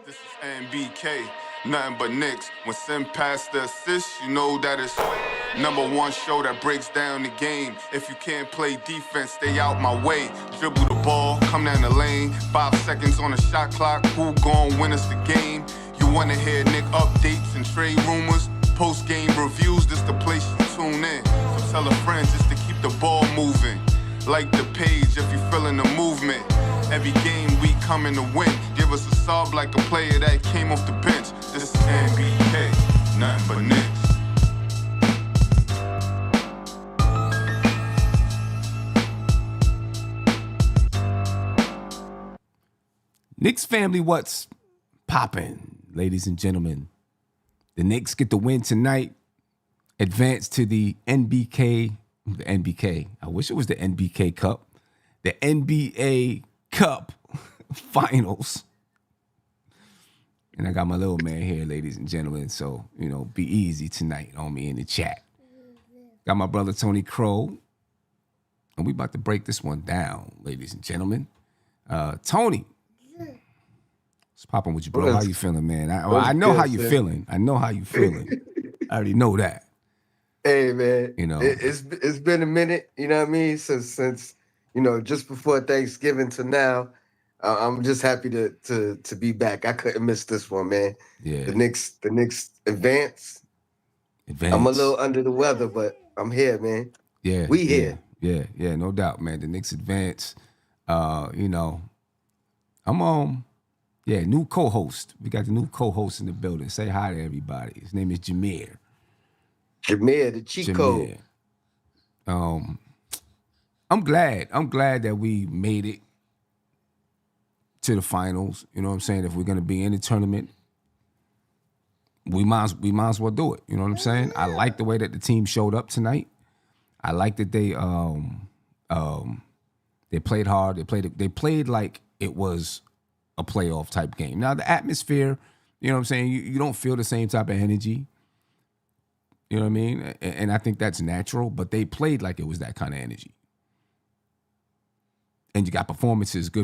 This is NBK, nothing but Knicks. When send past the assist, you know that it's #1 show that breaks down the game. If you can't play defense, stay out my way. Dribble the ball, come down the lane. 5 seconds on the shot clock, who gon' win us the game? You wanna hear Nick updates and trade rumors? Postgame reviews, this the place you tune in. So tell a friend just to keep the ball moving. Like the page if you feeling the movement. Every game we coming to win. Give us a sub like a player that came off the bench. This is NBK, nothing but Knicks. Knicks family, what's poppin', ladies and gentlemen? The Knicks get the win tonight, advance to the NBK. I wish it was the NBK Cup. The NBA Cup Finals. And I got my little man here, ladies and gentlemen. So, be easy tonight on me in the chat. Got my brother Tony Crow. And we about to break this one down, ladies and gentlemen. Tony. What's popping with you, bro? How you feeling, man? I know how you feeling. I know how you feeling. I already know that. Hey, man. It's been a minute, you know what I mean? Since just before Thanksgiving to now. I'm just happy to be back. I couldn't miss this one, man. Yeah. The Knicks advance. I'm a little under the weather, but I'm here, man. Yeah. We here. Yeah, no doubt, man. The Knicks advance. I'm new co-host. We got the new co-host in the building. Say hi to everybody. His name is Jameer. Jameer, the cheat code. I'm glad that we made it to the finals. You know what I'm saying? If we're gonna be in the tournament, we might as well do it. You know what I'm saying? I like the way that the team showed up tonight. I like that they played hard. They played like it was a playoff type game. Now the atmosphere, you know what I'm saying? You don't feel the same type of energy. You know what I mean? And I think that's natural, but they played like it was that kind of energy. And you got good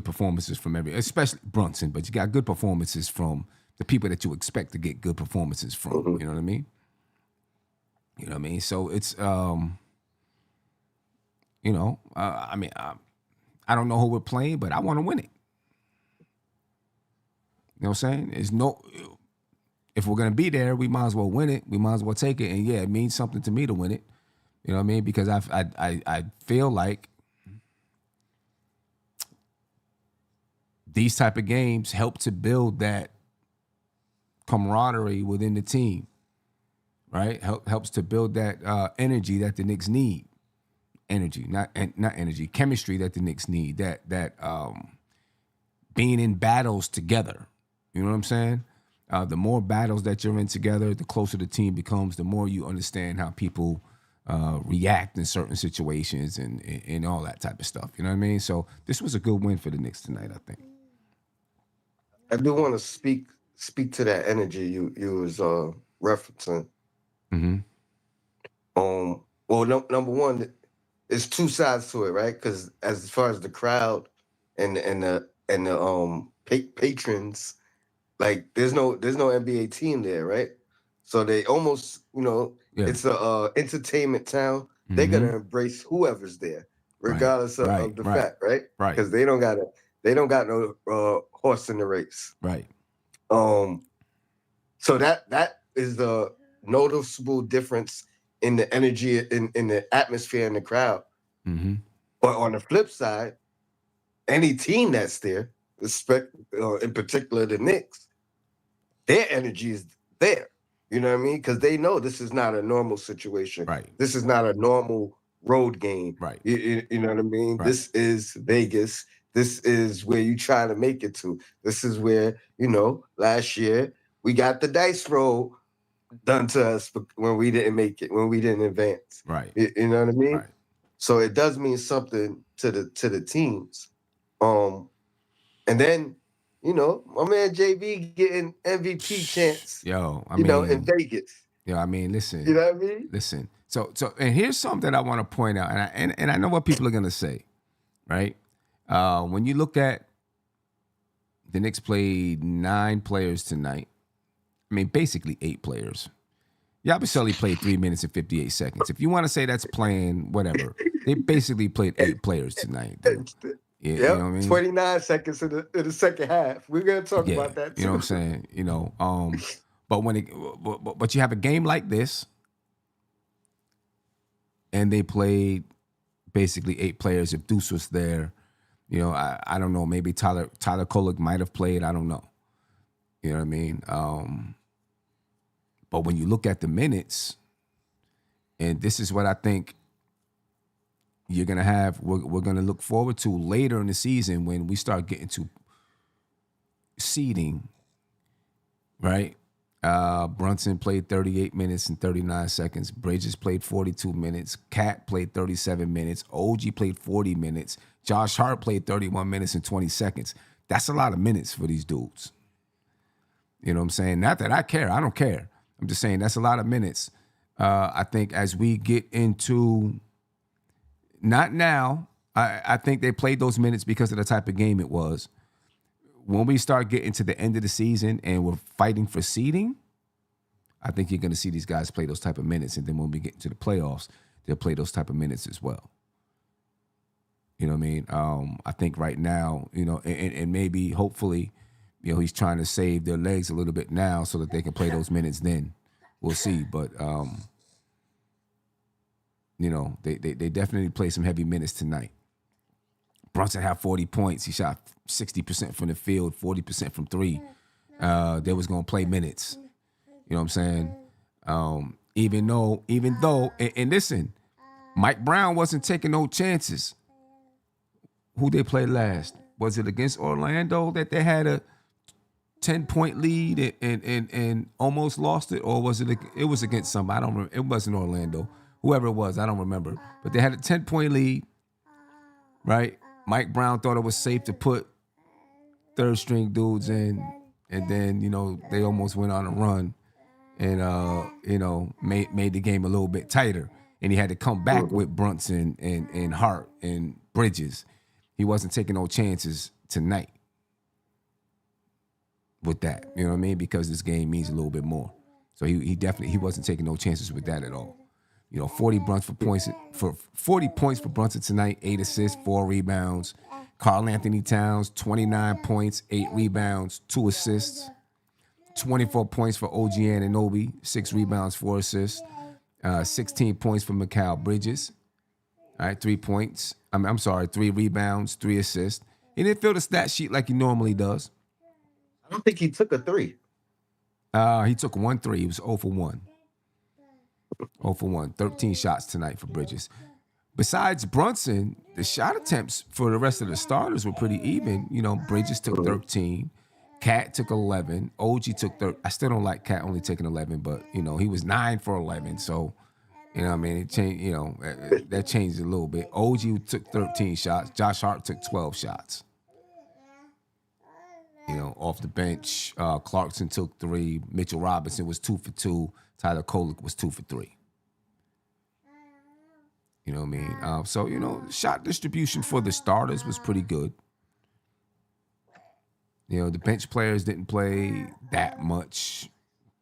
performances from especially Brunson, but you got good performances from the people that you expect to get good performances from. Mm-hmm. You know what I mean? So it's, I don't know who we're playing, but I want to win it. You know what I'm saying? If we're going to be there, we might as well win it. We might as well take it. And yeah, it means something to me to win it. You know what I mean? Because I feel like these type of games help to build that camaraderie within the team, right? Helps to build that energy that the Knicks need. Energy, not energy, chemistry that the Knicks need. That being in battles together. You know what I'm saying? The more battles that you're in together, the closer the team becomes, the more you understand how people react in certain situations and all that type of stuff. You know what I mean? So this was a good win for the Knicks tonight, I think. I do want to speak to that energy you was referencing. Mm-hmm. Well, number one, there's two sides to it, right? Because as far as the crowd and the patrons, like there's no NBA team there, right? So they almost, it's a entertainment town. Mm-hmm. They're gonna embrace whoever's there, regardless of the fact, right? Right. Because they don't got no horse in the race. Right. So that is the noticeable difference in the energy in the atmosphere in the crowd. Mm-hmm. But on the flip side, any team that's there, in particular the Knicks, their energy is there. You know what I mean? Because they know this is not a normal situation. Right. This is not a normal road game. Right. You know what I mean? Right. This is Vegas. This is where you try to make it to. This is where, last year we got the dice roll done to us when we didn't make it, when we didn't advance. Right. You know what I mean? Right. So it does mean something to the teams. And then, my man JB getting MVP chance. In Vegas. Listen. You know what I mean? Listen. So and here's something I want to point out, and I know what people are gonna say, right? When you look at The Knicks played 9 players tonight. I mean, basically 8 players. Yabusele played 3 minutes and 58 seconds. If you want to say that's playing, whatever. They basically played 8 players tonight, dude. Yeah, Yep, you know what I mean? 29 seconds in the second half. We're gonna talk Yeah, about that too. you know what I'm saying? But but you have a game like this, and they played basically 8 players. If Deuce was there, I don't know. Maybe Tyler Kolek might have played. I don't know. You know what I mean? But when you look at the minutes, and this is what I think you're gonna have. We're gonna look forward to later in the season when we start getting to seeding, right? Brunson played 38 minutes and 39 seconds. Bridges played 42 minutes. Cat played 37 minutes. OG played 40 minutes. Josh Hart played 31 minutes and 20 seconds. That's a lot of minutes for these dudes. You know what I'm saying? Not that I care. I don't care. I'm just saying that's a lot of minutes. I think as we get into, not now, I think they played those minutes because of the type of game it was. When we start getting to the end of the season and we're fighting for seeding, I think you're going to see these guys play those type of minutes. And then when we get into the playoffs, they'll play those type of minutes as well. You know what I mean? I think right now, and maybe hopefully, he's trying to save their legs a little bit now so that they can play those minutes then. We'll see. But, they definitely play some heavy minutes tonight. Brunson had 40 points. He shot 60% from the field, 40% from 3. They was going to play minutes. You know what I'm saying? Even though, and listen, Mike Brown wasn't taking no chances. Who they played last? Was it against Orlando that they had a 10-point lead and almost lost it? Or was it was against somebody? I don't remember. It wasn't Orlando. Whoever it was, I don't remember. But they had a 10-point lead, right? Mike Brown thought it was safe to put third-string dudes in, and then, they almost went on a run and, made the game a little bit tighter. And he had to come back with Brunson and Hart and Bridges. He wasn't taking no chances tonight with that, you know what I mean? Because this game means a little bit more. So he definitely wasn't taking no chances with that at all. 40 points for Brunson tonight, 8 assists, 4 rebounds. Karl Anthony Towns, 29 points, 8 rebounds, 2 assists. 24 points for OG Anunoby, 6 rebounds, 4 assists. 16 points for Mikal Bridges. All right, 3 points. 3 rebounds, 3 assists. He didn't fill the stat sheet like he normally does. I don't think he took a 3. He took 1 3. He was 0 for 1. 0 for 1. 13 shots tonight for Bridges. Besides Brunson, the shot attempts for the rest of the starters were pretty even. Bridges took 13. Cat took 11. OG took 30. I still don't like Cat only taking 11, but, he was 9 for 11. So, it changed, that changed a little bit. OG took 13 shots. Josh Hart took 12 shots. Off the bench. Clarkson took 3. Mitchell Robinson was 2 for 2. Tyler Kolek was 2 for 3. You know what I mean? So, shot distribution for the starters was pretty good. The bench players didn't play that much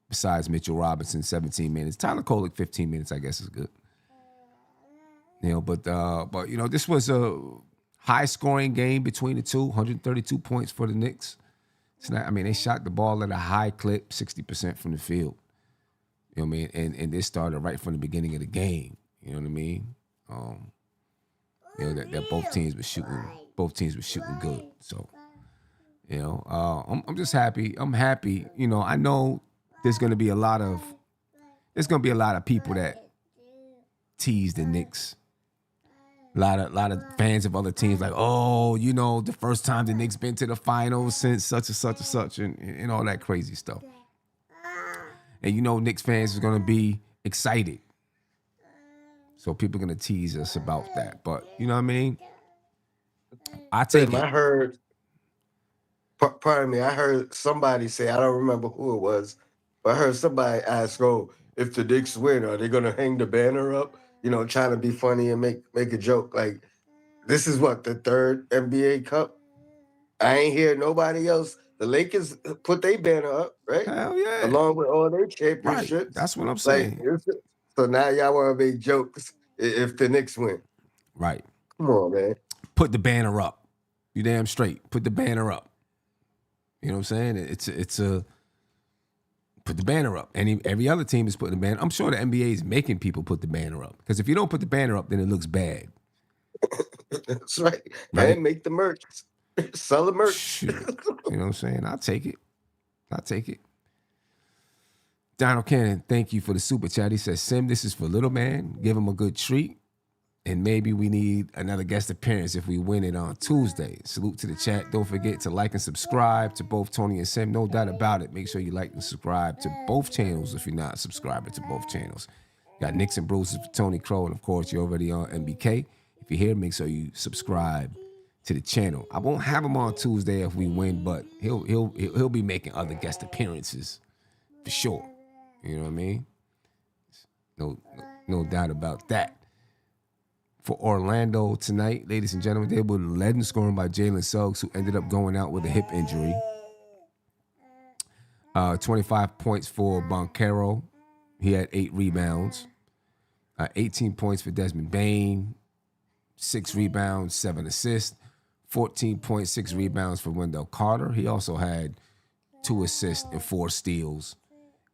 besides Mitchell Robinson, 17 minutes. Tyler Kolek, 15 minutes, I guess is good. But this was a high-scoring game between the two, 132 points for the Knicks. They shot the ball at a high clip, 60% from the field. You know what I mean? And this started right from the beginning of the game. You know what I mean? That both teams were shooting good. So, I'm just happy. I'm happy. I know there's gonna be a lot of people that tease the Knicks. A lot of fans of other teams like, oh, the first time the Knicks been to the finals since such and such and such and all that crazy stuff. And Knicks fans are gonna be excited. So people are gonna tease us about that. But you know what I mean? I take it. I heard, pardon me, I heard somebody say, I don't remember who it was, but I heard somebody ask, oh, if the Knicks win, are they gonna hang the banner up? Trying to be funny and make a joke. Like, this is what, the 3rd NBA Cup? I ain't hear nobody else. The Lakers put their banner up, right? Hell yeah. Along with all their Right. championships. That's what I'm Like, saying. so now y'all want to make jokes if the Knicks win. Right. Come on, man. Put the banner up. You damn straight. Put the banner up. You know what I'm saying? It's a put the banner up. Every other team is putting the banner. I'm sure the NBA is making people put the banner up. Because if you don't put the banner up, then it looks bad. That's right. Right. And make the merch. Sell the merch. Shoot. You know what I'm saying? I'll take it. Donald Cannon, thank you for the super chat. He says, Sim, this is for little man. Give him a good treat. And maybe we need another guest appearance if we win it on Tuesday. Salute to the chat. Don't forget to like and subscribe to both Tony and Sim. No doubt about it. Make sure you like and subscribe to both channels if you're not subscribing to both channels. Got Knicks and Bruises for Tony Crow. And, of course, you're already on MBK. If you're here, make sure you subscribe to the channel. I won't have him on Tuesday if we win, but he'll be making other guest appearances for sure. You know what I mean? No doubt about that. For Orlando tonight, ladies and gentlemen, they were led in scoring by Jalen Suggs, who ended up going out with a hip injury. 25 points for Boncaro. He had 8 rebounds. 18 points for Desmond Bane. 6 rebounds, 7 assists. 14.6 rebounds for Wendell Carter. He also had 2 assists and 4 steals.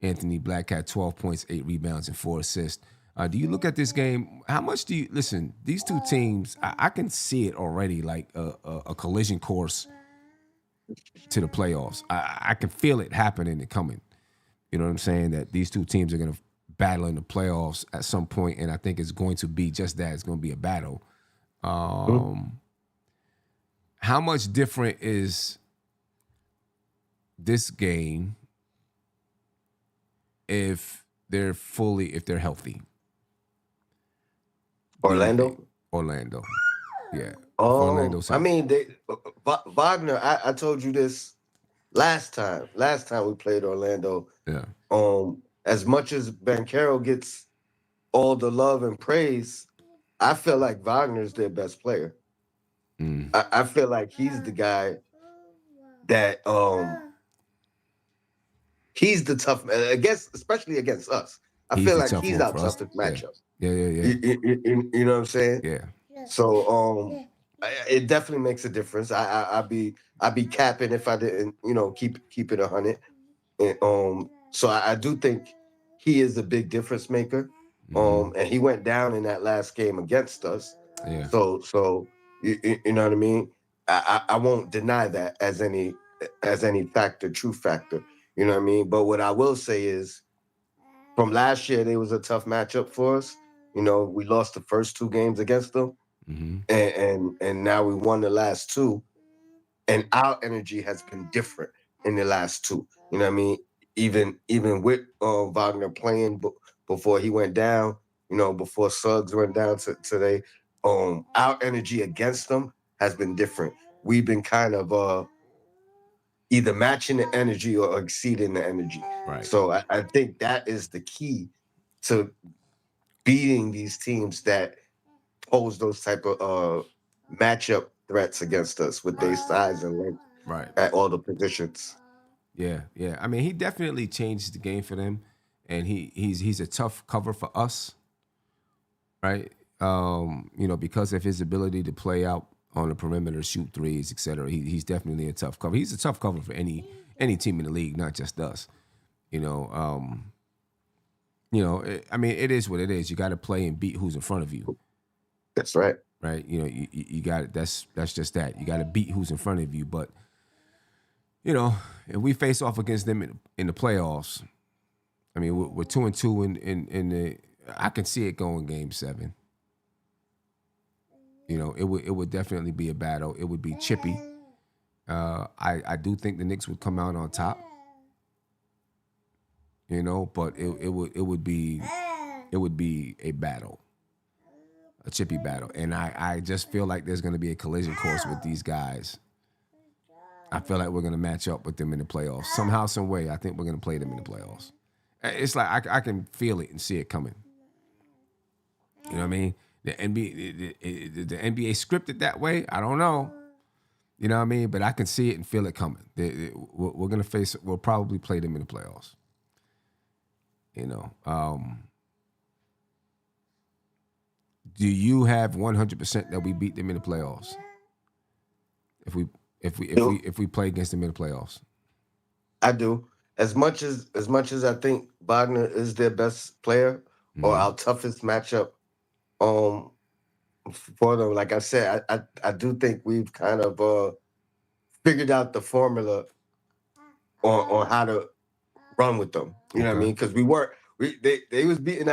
Anthony Black had 12 points, 8 rebounds, and 4 assists. Do you look at this game? How much do you listen? These two teams, I can see it already, like a collision course to the playoffs. I can feel it happening and coming. You know what I'm saying? That these two teams are going to battle in the playoffs at some point, and I think it's going to be just that. It's going to be a battle. How much different is this game if they're healthy? Orlando? Orlando. Yeah. I mean, Wagner, I told you this last time we played Orlando. Yeah. As much as Banchero gets all the love and praise, I feel like Wagner's their best player. I feel like he's the guy that he's the tough especially against us. I feel like he's our toughest matchup. Yeah. You know what I'm saying? Yeah. So it definitely makes a difference. I'd be capping if I didn't, keep it 100. And so I do think he is a big difference maker. And he went down in that last game against us. Yeah. So you know what I mean? I won't deny that as any true factor. You know what I mean? But what I will say is, from last year, they was a tough matchup for us. We lost the first 2 games against them, and now we won the last 2, and our energy has been different in the last 2. You know what I mean? Even with Wagner playing before he went down, before Suggs went down today, our energy against them has been different. We've been kind of either matching the energy or exceeding the energy. Right. So I think that is the key to beating these teams that pose those type of matchup threats against us with their size and length at all the positions. Yeah. I mean, he definitely changed the game for them, and he's a tough cover for us, right? Because of his ability to play out on the perimeter, shoot threes, etc. He's definitely a tough cover. He's a tough cover for any team in the league, not just us. I mean, it is what it is. You got to play and beat who's in front of you. That's right. Right. You got it. That's just that. You got to beat who's in front of you. But if we face off against them in the playoffs, I mean, we're 2-2 in the. I can see it going Game 7. It would definitely be a battle. It would be chippy. I do think the Knicks would come out on top. But it would be a battle, a chippy battle, and I just feel like there's going to be a collision course with these guys. I feel like we're going to match up with them in the playoffs somehow, some way. I think we're going to play them in the playoffs. It's like I can feel it and see it coming. You know what I mean? The NBA scripted that way. I don't know. You know what I mean? But I can see it and feel it coming. We're gonna face. We'll probably play them in the playoffs. You know. Do you have 100% that we beat them in the playoffs? If we play against them in the playoffs, I do. As much as I think Wagner is their best player or our toughest matchup, for them, like I said, I do think we've kind of figured out the formula on how to run with them. You know what I mean? Because they was beating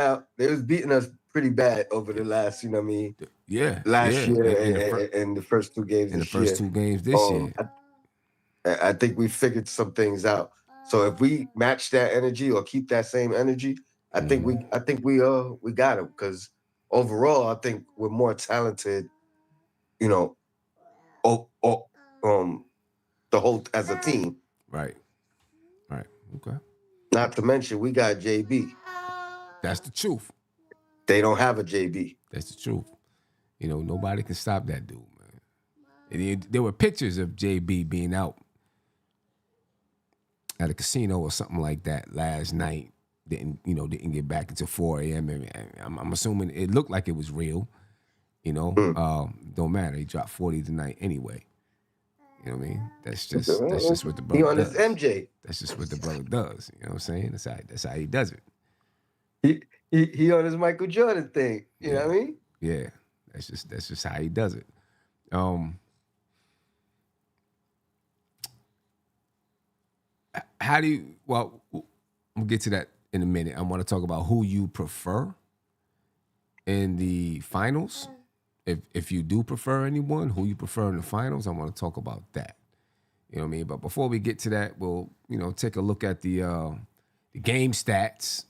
us pretty bad over the last, you know what I mean? Last year and the first 2 games in the this year. first 2 games this year. I think we figured some things out. So if we match that energy or keep that same energy, I think we got them, because overall I think we're more talented, you know, the whole as a team. Right. Okay. Not to mention we got JB. That's the truth. They don't have a JB. That's the truth. You know, nobody can stop that dude, man. And there were pictures of JB being out at a casino or something like that last night. Didn't get back until 4 a.m. I'm assuming it looked like it was real. You know, don't matter. He dropped 40 tonight anyway. You know what I mean? That's just what the brother does. He on his MJ. That's just what the brother does. You know what I'm saying? That's how he does it. He on his Michael Jordan thing. You know what I mean? Yeah. That's just how he does it. How do you? Well, we'll get to that in a minute. I want to talk about who you prefer in the finals. If you do prefer anyone, who you prefer in the finals, I want to talk about that. You know what I mean? But before we get to that, we'll take a look at the game stats.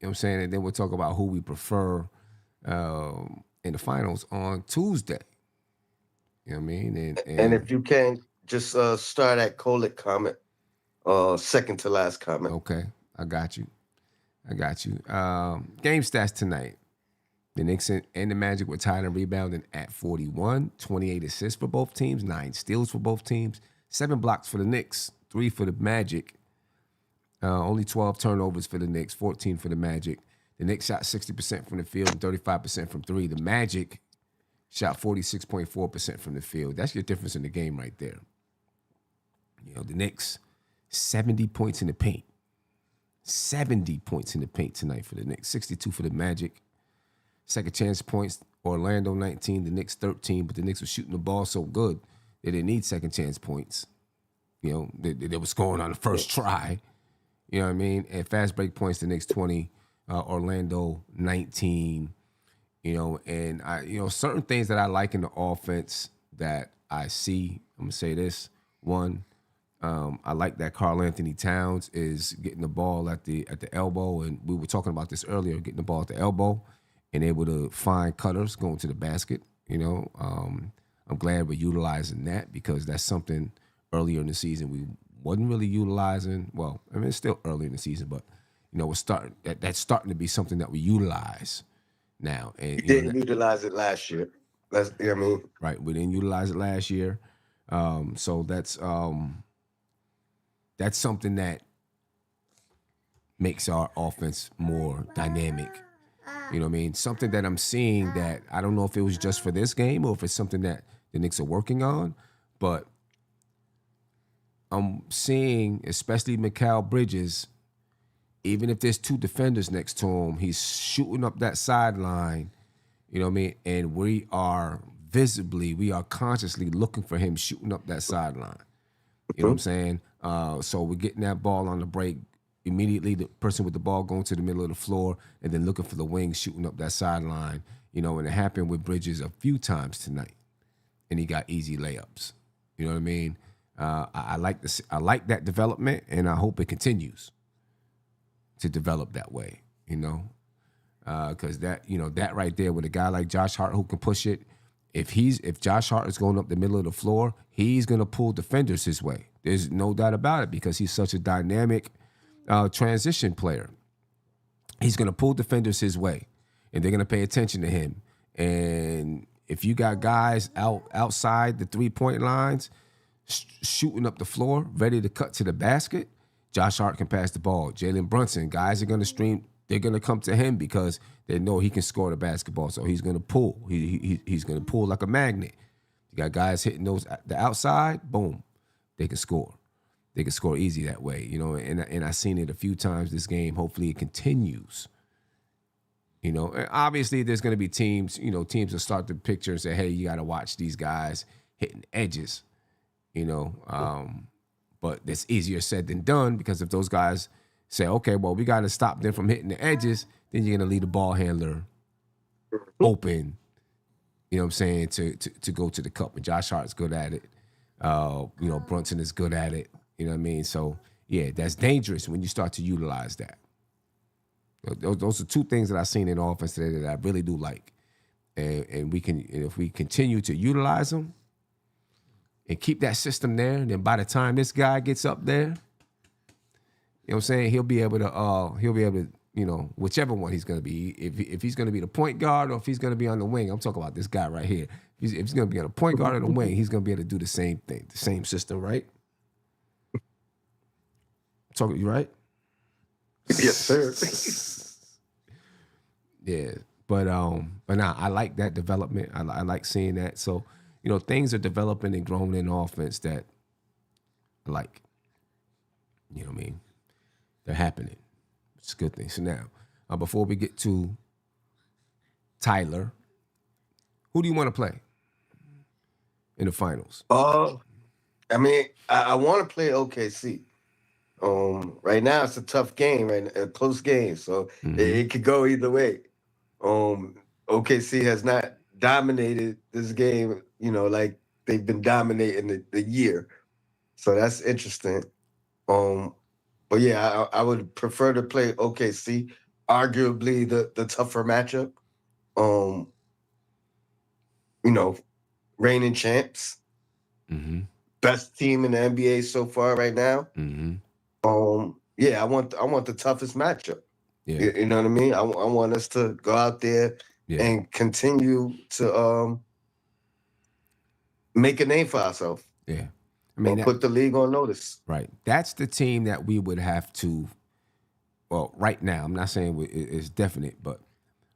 You know what I'm saying? And then we'll talk about who we prefer in the finals on Tuesday. You know what I mean? And if you can, just start at Kolick comment, second to last comment. Okay, I got you. Game stats tonight. The Knicks and the Magic were tied in rebounding at 41, 28 assists for both teams, 9 steals for both teams, 7 blocks for the Knicks, 3 for the Magic. Only 12 turnovers for the Knicks, 14 for the Magic. The Knicks shot 60% from the field and 35% from 3. The Magic shot 46.4% from the field. That's your difference in the game right there. You know, the Knicks, 70 points in the paint. 70 points in the paint tonight for the Knicks, 62 for the Magic. Second chance points, Orlando 19, the Knicks 13, but the Knicks were shooting the ball so good they didn't need second chance points. You know, they were scoring on the first try. You know what I mean? And fast break points, the Knicks 20, Orlando 19. You know, and certain things that I like in the offense that I see. I'm gonna say this. One, I like that Karl Anthony Towns is getting the ball at the elbow, and we were talking about this earlier, getting the ball at the elbow and able to find cutters going to the basket. You know, I'm glad we're utilizing that, because that's something earlier in the season we wasn't really utilizing. Well, I mean, it's still early in the season, but that's starting to be something that we utilize now. And you didn't utilize it last year. Right, we didn't utilize it last year. So that's something that makes our offense more dynamic. You know what I mean? Something that I'm seeing that I don't know if it was just for this game or if it's something that the Knicks are working on, but I'm seeing, especially Mikal Bridges, even if there's 2 defenders next to him, he's shooting up that sideline, you know what I mean? And we are consciously looking for him shooting up that sideline. You know what I'm saying? So we're getting that ball on the break. Immediately, the person with the ball going to the middle of the floor and then looking for the wings, shooting up that sideline. You know, and it happened with Bridges a few times tonight, and he got easy layups. You know what I mean? I like this. I like that development, and I hope it continues to develop that way. You know, because that right there with a guy like Josh Hart who can push it. If Josh Hart is going up the middle of the floor, he's gonna pull defenders his way. There's no doubt about it, because he's such a dynamic transition player. He's going to pull defenders his way, and they're going to pay attention to him. And if you got guys outside the 3-point lines, shooting up the floor, ready to cut to the basket, Josh Hart can pass the ball. Jalen Brunson, guys are going to stream. They're going to come to him because they know he can score the basketball. So he's going to pull. He's going to pull like a magnet. You got guys hitting those the outside, boom, they can score. They can score easy that way, you know. And I've seen it a few times this game. Hopefully it continues. You know, and obviously there's going to be teams. You know, teams will start to picture and say, "Hey, you got to watch these guys hitting edges." You know, but that's easier said than done because if those guys say, "Okay, well, we got to stop them from hitting the edges," then you're going to leave the ball handler open. You know what I'm saying, to go to the cup. And Josh Hart's good at it. You know, Brunson is good at it. You know what I mean? So, yeah, that's dangerous when you start to utilize that. Those are two things that I've seen in offense today that I really do like. And if we continue to utilize them and keep that system there, then by the time this guy gets up there, you know what I'm saying, he'll be able to, you know, whichever one he's going to be, if he's going to be the point guard or if he's going to be on the wing. I'm talking about this guy right here. If he's going to be on the point guard or the wing, he's going to be able to do the same thing, the same system, right? Talking you right? Yes, sir. Yeah, but nah, I like that development. I like seeing that. So, you know, things are developing and growing in offense that I like. You know what I mean? They're happening. It's a good thing. So now, before we get to Tyler, who do you want to play in the finals? I mean, I want to play OKC. Right now it's a tough game, right? A close game, so it could go either way. OKC has not dominated this game, you know, like they've been dominating the year. So that's interesting. But yeah, I would prefer to play OKC, arguably the tougher matchup. You know, reigning champs, best team in the NBA so far right now. Yeah, I want the toughest matchup. Yeah, You know what I mean? I want us to go out there yeah, and continue to make a name for ourselves. yeah. I mean, Put the league on notice. right. That's the team that we would have to. Well, right now, I'm not saying it's definite, but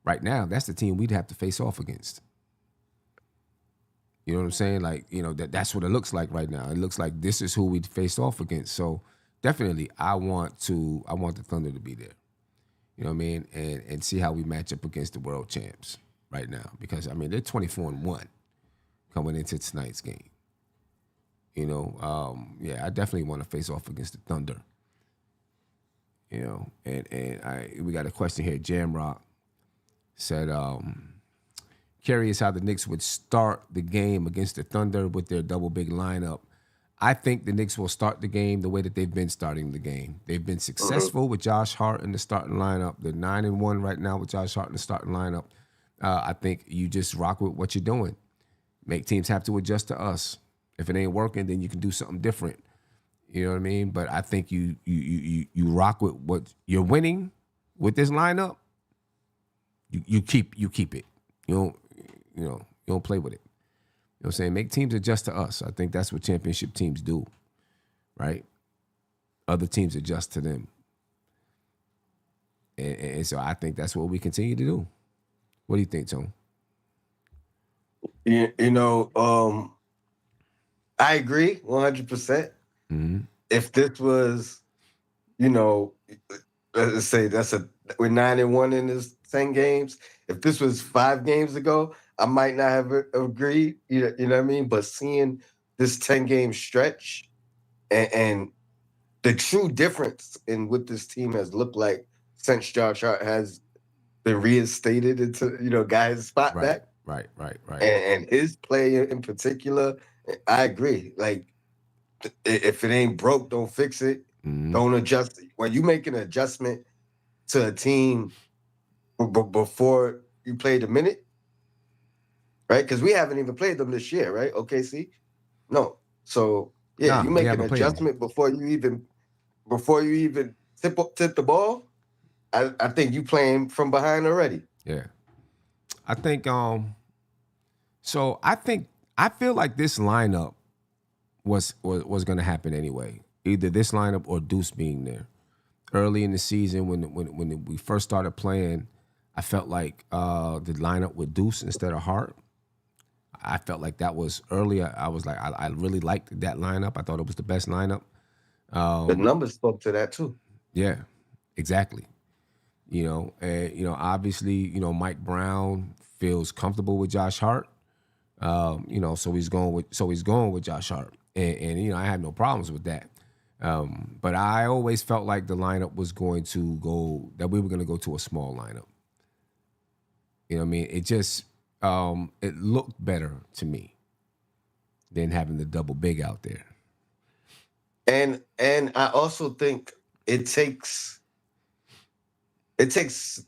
right now, that's the team we'd have to face off against. You know what I'm saying? Like, you know, that's what it looks like right now. It looks like this is who we'd face off against. So definitely, I want the Thunder to be there. You know what I mean? And see how we match up against the world champs right now. Because, I mean, they're 24-1 coming into tonight's game. You know, yeah, I definitely want to face off against the Thunder. You know, and we got a question here. Jamrock said, curious how the Knicks would start the game against the Thunder with their double big lineup. I think the Knicks will start the game the way that they've been starting the game. They've been successful with Josh Hart in the starting lineup. They're 9-1 right now with Josh Hart in the starting lineup. I think you just rock with what you're doing. Make teams have to adjust to us. If it ain't working, then you can do something different. You know what I mean? But I think you rock with what you're winning with this lineup. You keep it. You don't play with it. You know what I'm saying? Make teams adjust to us. I think that's what championship teams do, right? Other teams adjust to them. And so I think that's what we continue to do. What do you think, Tone? You know, I agree 100%. If this was, you know, let's say we're 9-1 in this 10 games. If this was 5 games ago, I might not have agreed. You know what I mean? But seeing this 10-game stretch and the true difference in what this team has looked like since Josh Hart has been reinstated into, you know, got his spot back. Right. And his play in particular, I agree. Like, if it ain't broke, don't fix it. Don't adjust. When you make an adjustment to a team before you play the minute, right? Because we haven't even played them this year, right? OKC? No. So, yeah, you make an adjustment before you even tip the ball. I think you playing from behind already. Yeah. I think So I feel like this lineup was going to happen anyway. Either this lineup or Deuce being there. Early in the season, when we first started playing, I felt like the lineup with Deuce instead of Hart. I felt like that was earlier. I was like, I really liked that lineup. I thought it was the best lineup. The numbers spoke to that too. Yeah, exactly. And obviously, Mike Brown feels comfortable with Josh Hart. So he's going with Josh Hart, and I had no problems with that. But I always felt like the lineup was going to go, that we were going to go to a small lineup. You know what I mean? It just, it looked better to me than having the double big out there. And I also think it takes less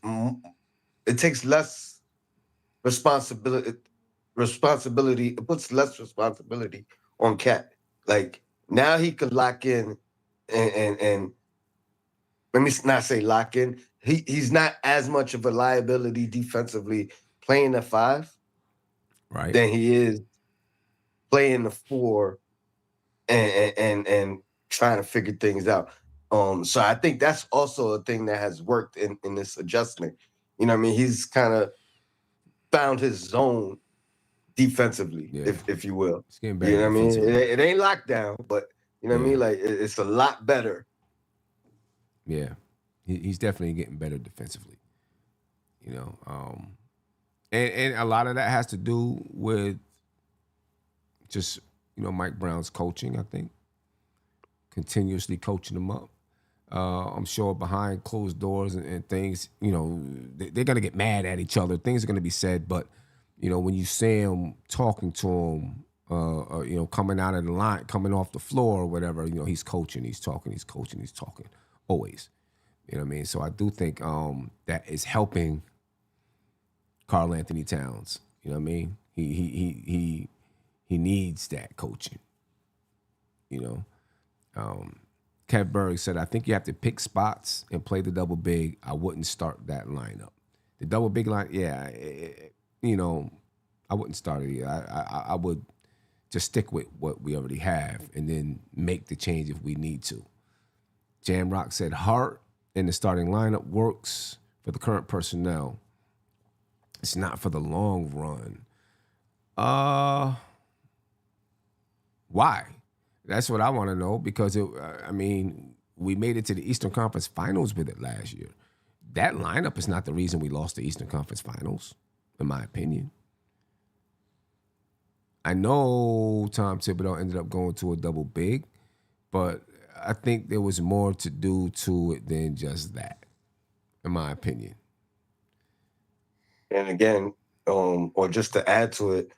responsibility. It puts less responsibility on Cat. Like now he could lock in and let me not say lock in. He's not as much of a liability defensively playing the 5, right, than he is playing the 4 and trying to figure things out. So I think that's also a thing that has worked in this adjustment. You know what I mean? He's kind of found his zone defensively, if you will. It's getting better. You know what I mean? It ain't lockdown, but you know what I mean? Like it's a lot better. Yeah. He's definitely getting better defensively. And a lot of that has to do with just, Mike Brown's coaching, I think. Continuously coaching them up. I'm sure behind closed doors and things, they're going to get mad at each other. Things are going to be said, but, when you see him talking to him, coming out of the line, coming off the floor or whatever, he's coaching, he's talking, he's coaching, he's talking, always. You know what I mean? So I do think that is helping Karl Anthony Towns. You know what I mean? He needs that coaching. Kev Berg said, I think you have to pick spots and play the double big. I wouldn't start that lineup. The double big line, I wouldn't start it either. I would just stick with what we already have and then make the change if we need to. Jamrock said, Hart in the starting lineup works for the current personnel. It's not for the long run. Why? That's what I want to know, because we made it to the Eastern Conference Finals with it last year. That lineup is not the reason we lost the Eastern Conference Finals, in my opinion. I know Tom Thibodeau ended up going to a double big, but I think there was more to do to it than just that, in my opinion. And again, or just to add to it,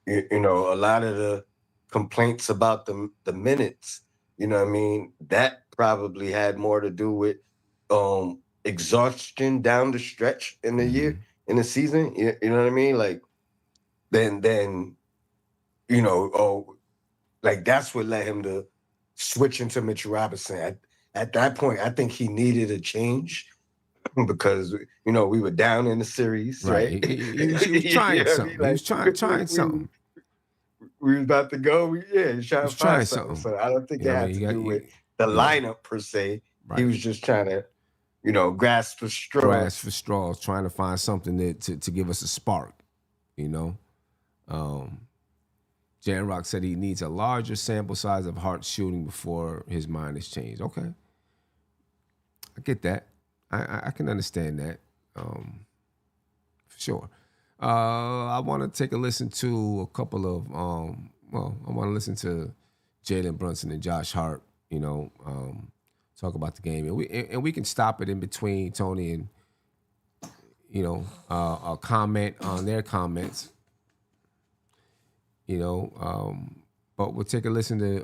a lot of the complaints about the minutes, that probably had more to do with exhaustion down the stretch in the year, in the season. You know what I mean? Like then like that's what led him to switch into Mitchell Robinson. At that point, I think he needed a change because we were down in the series, right? He was trying something. He was trying something. We was about to go. He's trying to find something. So I don't think it had to do with the lineup per se. Right. He was just trying to, grasp for straws. Grasp for straws, trying to find something to give us a spark, Jan Rock said he needs a larger sample size of Hart shooting before his mind is changed. Okay. I get that. I can understand that. For sure. I want to take a listen to a couple of, I want to listen to Jalen Brunson and Josh Hart, talk about the game. And we can stop it in between, Tony, and, a comment on their comments, but we'll take a listen to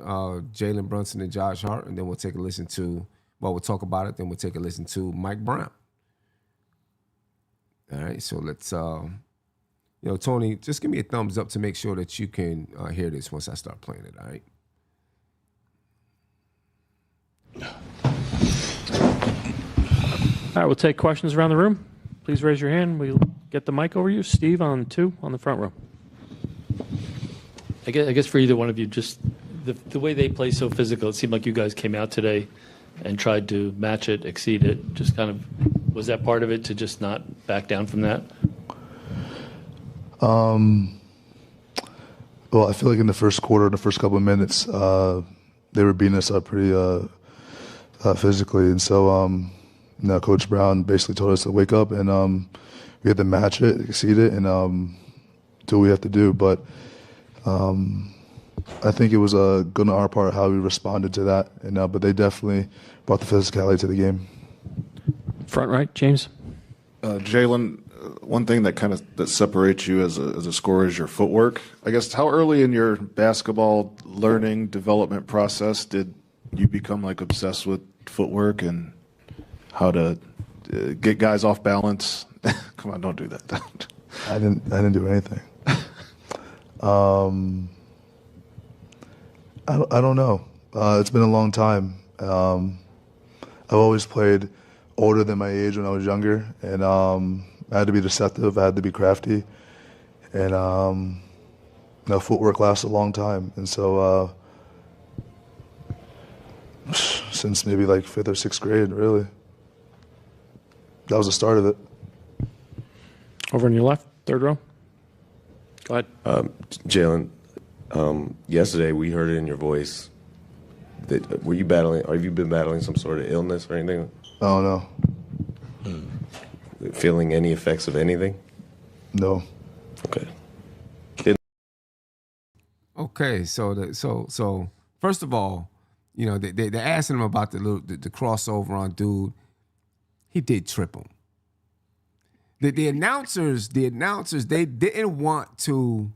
Jalen Brunson and Josh Hart, and then we'll take a listen to, we'll talk about it, then we'll take a listen to Mike Brown. All right, so let's, Tony, just give me a thumbs up to make sure that you can hear this once I start playing it, all right? All right, we'll take questions around the room. Please raise your hand. We'll get the mic over you. Steve on 2 on the front row. I guess for either one of you, just the way they play so physical, it seemed like you guys came out today and tried to match it, exceed it. Just kind of, was that part of it to just not back down from that? Well, I feel like in the first quarter, in the first couple of minutes, they were beating us up pretty physically. And so Coach Brown basically told us to wake up and we had to match it, exceed it, and do what we have to do. But I think it was good on our part how we responded to that. And but they definitely brought the physicality to the game. Front right, James? Jalen, one thing that that separates you as a scorer is your footwork. I guess how early in your basketball learning development process did you become like obsessed with footwork and how to get guys off balance? Come on, don't do that. I didn't do anything. I don't know. It's been a long time. I've always played older than my age when I was younger, and I had to be deceptive. I had to be crafty, and footwork lasts a long time. And so, since maybe like 5th or 6th grade, really, that was the start of it. Over on your left, third row. Go ahead. Jalen, yesterday we heard it in your voice. Were you battling, or have you been battling some sort of illness or anything? Oh, no. Feeling any effects of anything? No. Okay. Okay, so first of all, they're asking him about the crossover on dude. He did trip him. The announcers, they didn't want to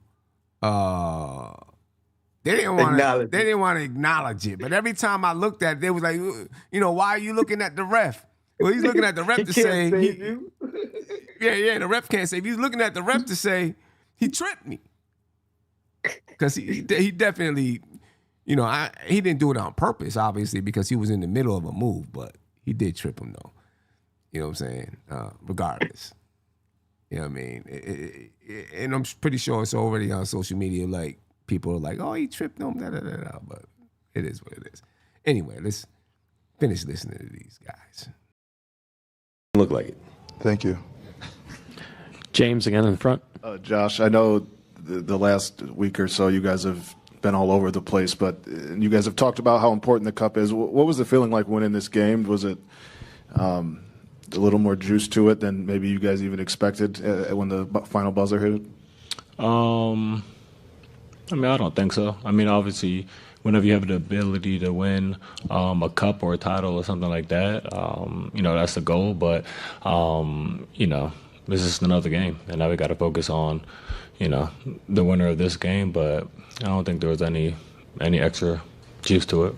they didn't want to acknowledge it. But every time I looked at it, they was like, why are you looking at the ref? Well, he's looking at the ref to say the ref can't save you. He's looking at the ref to say he tripped me. Because he definitely, he didn't do it on purpose, obviously, because he was in the middle of a move, but he did trip him, though. You know what I'm saying? Regardless. You know what I mean? And I'm pretty sure it's already on social media, like, people are like, oh, he tripped him, da-da-da-da, but it is what it is. Anyway, let's finish listening to these guys. Look like it. Thank you. James, again in the front. Josh, I know the last week or so you guys have been all over the place, but you guys have talked about how important the cup is. What was the feeling like winning this game? Was it a little more juice to it than maybe you guys even expected when the final buzzer hit it? I don't think so. Obviously, whenever you have the ability to win a cup or a title or something like that, that's the goal. But, this is another game, and now we got to focus on, the winner of this game. But I don't think there was any extra juice to it.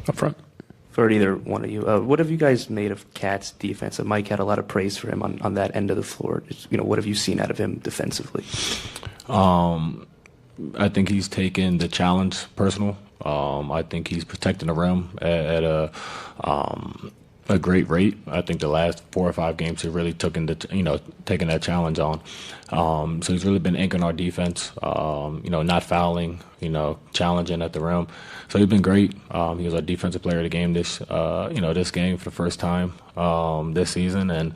Up front. For either one of you, what have you guys made of Cat's defense? Mike had a lot of praise for him on that end of the floor. What have you seen out of him defensively? I think he's taken the challenge personal. I think he's protecting the rim at a great rate. I think the last 4 or 5 games he really taking that challenge on. So he's really been anchoring our defense. Not fouling. Challenging at the rim. So he's been great. He was our defensive player of the game this game for the first time this season, and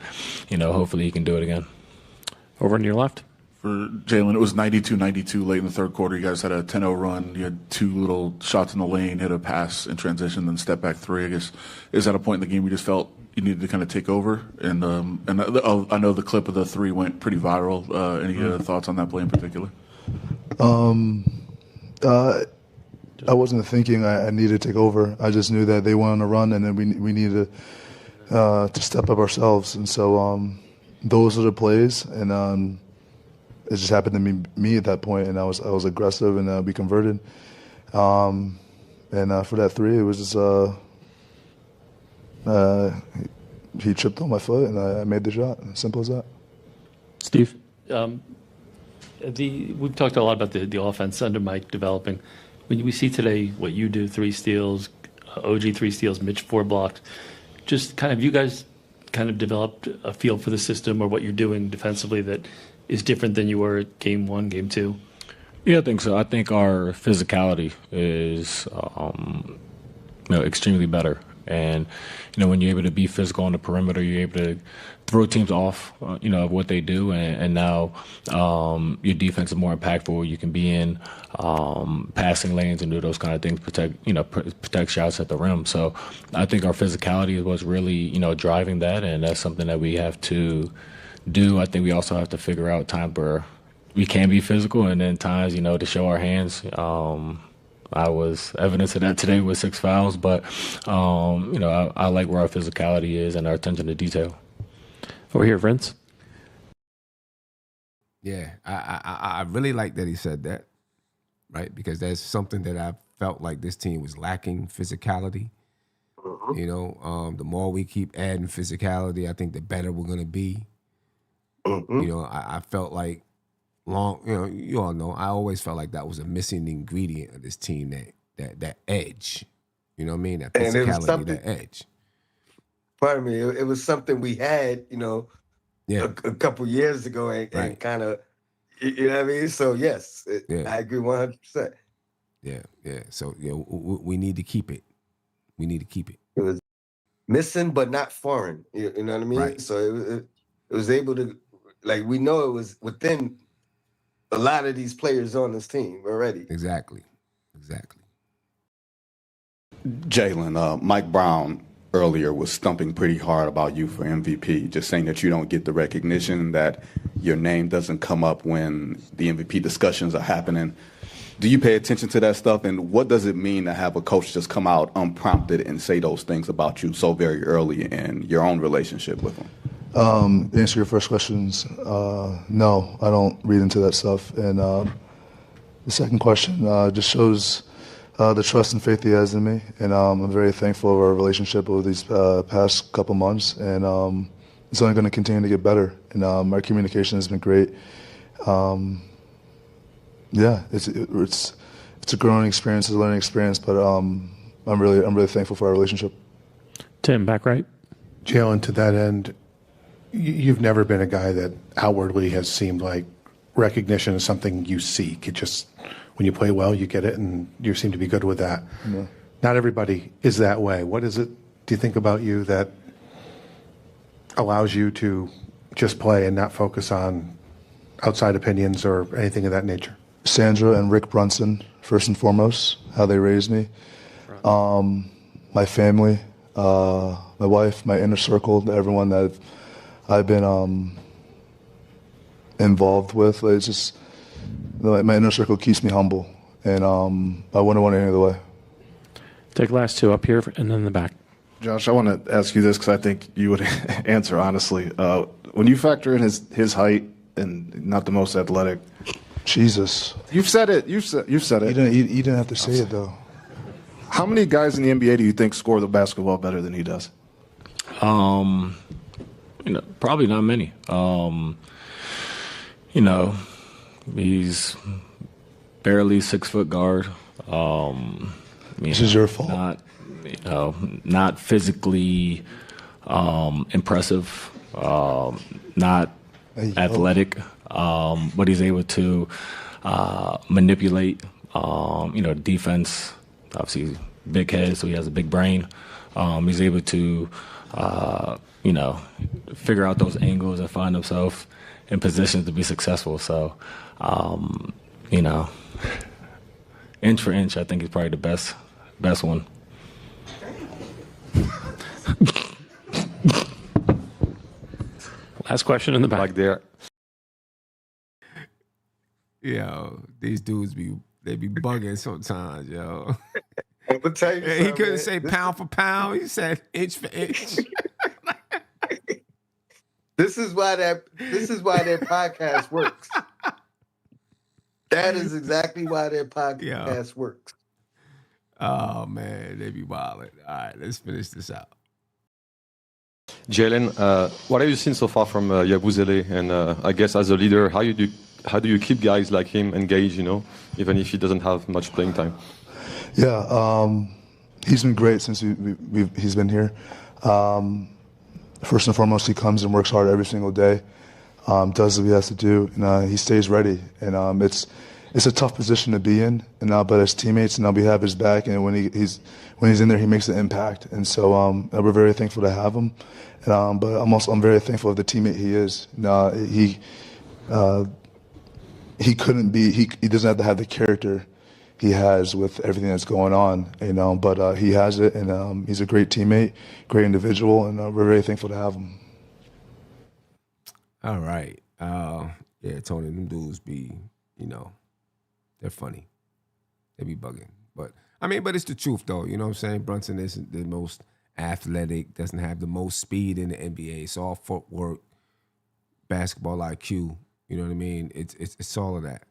hopefully he can do it again. Over on your left. For Jalen, it was 92-92 late in the third quarter. You guys had a 10-0 run. You had 2 little shots in the lane, hit a pass in transition, then step back 3. I guess, is that a point in the game you just felt you needed to kind of take over? And I know the clip of the 3 went pretty viral. Any thoughts on that play in particular? I wasn't thinking I needed to take over. I just knew that they went on a run, and then we needed to step up ourselves. And so those are the plays, and it just happened to be me at that point, and I was aggressive, and we converted. And for that 3, it was just he tripped on my foot, and I made the shot. Simple as that. Steve, we've talked a lot about the offense under Mike developing. When we see today what you do, 3 steals, OG 3 steals, Mitch 4 blocks, just kind of you guys kind of developed a feel for the system or what you're doing defensively that is different than you were at game 1, game 2? Yeah, I think so. I think our physicality is extremely better. And, when you're able to be physical on the perimeter, you're able to throw teams off, of what they do. And now your defense is more impactful. You can be in passing lanes and do those kind of things, protect shots at the rim. So I think our physicality is what's really, driving that. And that's something that we have to do. I think we also have to figure out times where we can be physical and then times, to show our hands. I was evidence of that today with 6 fouls, but, I like where our physicality is and our attention to detail. Over here, Vince. Yeah, I really like that he said that, right? Because that's something that I felt like this team was lacking, physicality. The more we keep adding physicality, I think the better we're going to be. I felt like you all know, I always felt like that was a missing ingredient of this team, that edge. You know what I mean? That physicality, that edge. Pardon me. It was something we had, a couple years ago and kind of, you know what I mean? So, yes, I agree 100%. Yeah. So, we need to keep it. It was missing, but not foreign. You know what I mean? Right. So it was able to, we know it was within a lot of these players on this team already. Exactly. Jalen, Mike Brown earlier was stumping pretty hard about you for MVP, just saying that you don't get the recognition, that your name doesn't come up when the MVP discussions are happening. Do you pay attention to that stuff, and what does it mean to have a coach just come out unprompted and say those things about you so very early in your own relationship with him? To answer your first questions, no, I don't read into that stuff. And the second question just shows the trust and faith he has in me. And I'm very thankful for our relationship over these past couple months. And it's only going to continue to get better. And our communication has been great. It's a growing experience, it's a learning experience, but I'm really thankful for our relationship. Tim, back right. Jalen, to that end, you've never been a guy that outwardly has seemed like recognition is something you seek. It just, when you play well, you get it, and you seem to be good with that. Yeah. Not everybody is that way. What is it, do you think, about you that allows you to just play and not focus on outside opinions or anything of that nature? Sandra and Rick Brunson, first and foremost, how they raised me. My family, my wife, my inner circle, everyone that I've been involved with. It's just, my inner circle keeps me humble, and I wouldn't want it any other way. Take the last two up here and then in the back. Josh, I want to ask you this because I think you would answer honestly. When you factor in his height and not the most athletic, Jesus, you've said it. You've said it. You didn't have to say it though. How many guys in the NBA do you think score the basketball better than he does? Probably not many. He's barely 6 foot guard. This is your fault. Not physically impressive. Not athletic. But he's able to manipulate. Defense. Obviously, big head, so he has a big brain. He's able to, figure out those angles and find himself in positions to be successful. So, inch for inch, I think he's probably the best one. Last question in the back there. Yo, these dudes they be bugging sometimes, yo. I'm gonna tell you something, he couldn't say pound for pound. He said inch for inch. This is why their podcast works. That is exactly why their podcast works. Oh man, they be wilding. All right, let's finish this out. Jalen, what have you seen so far from Yabusele? And I guess as a leader, how do you keep guys like him engaged? Even if he doesn't have much playing time. Yeah, he's been great since he's been here. First and foremost, he comes and works hard every single day, does what he has to do, and he stays ready. And it's a tough position to be in, and but as teammates, we have his back, and when he's in there, he makes an impact, and so we're very thankful to have him. And, but I'm very thankful of the teammate he is. He couldn't be. He doesn't have to have the character he has with everything that's going on, But he has it, and he's a great teammate, great individual, and we're very thankful to have him. All right. Yeah, Tony, them dudes be, they're funny. They be bugging. But it's the truth though. You know what I'm saying? Brunson isn't the most athletic, doesn't have the most speed in the NBA. It's all footwork, basketball IQ. You know what I mean? It's all of that.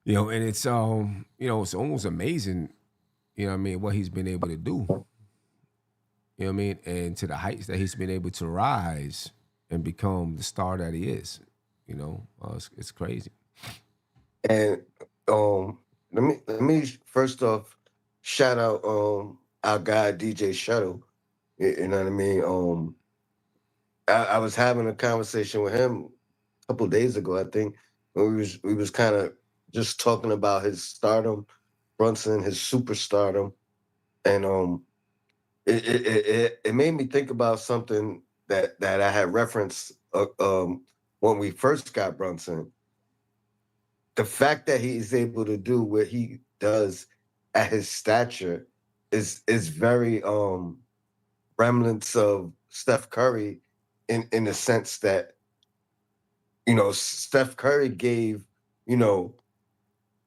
And it's it's almost amazing, what he's been able to do. You know what I mean? And to the heights that he's been able to rise and become the star that he is. It's crazy. And let me first off shout out our guy DJ Shuttle. You know what I mean? I was having a conversation with him a couple of days ago, I think, when we was kind of just talking about his stardom, Brunson, his superstardom, and it made me think about something that I had referenced when we first got Brunson. The fact that he's able to do what he does at his stature is very remnants of Steph Curry in the sense that Steph Curry gave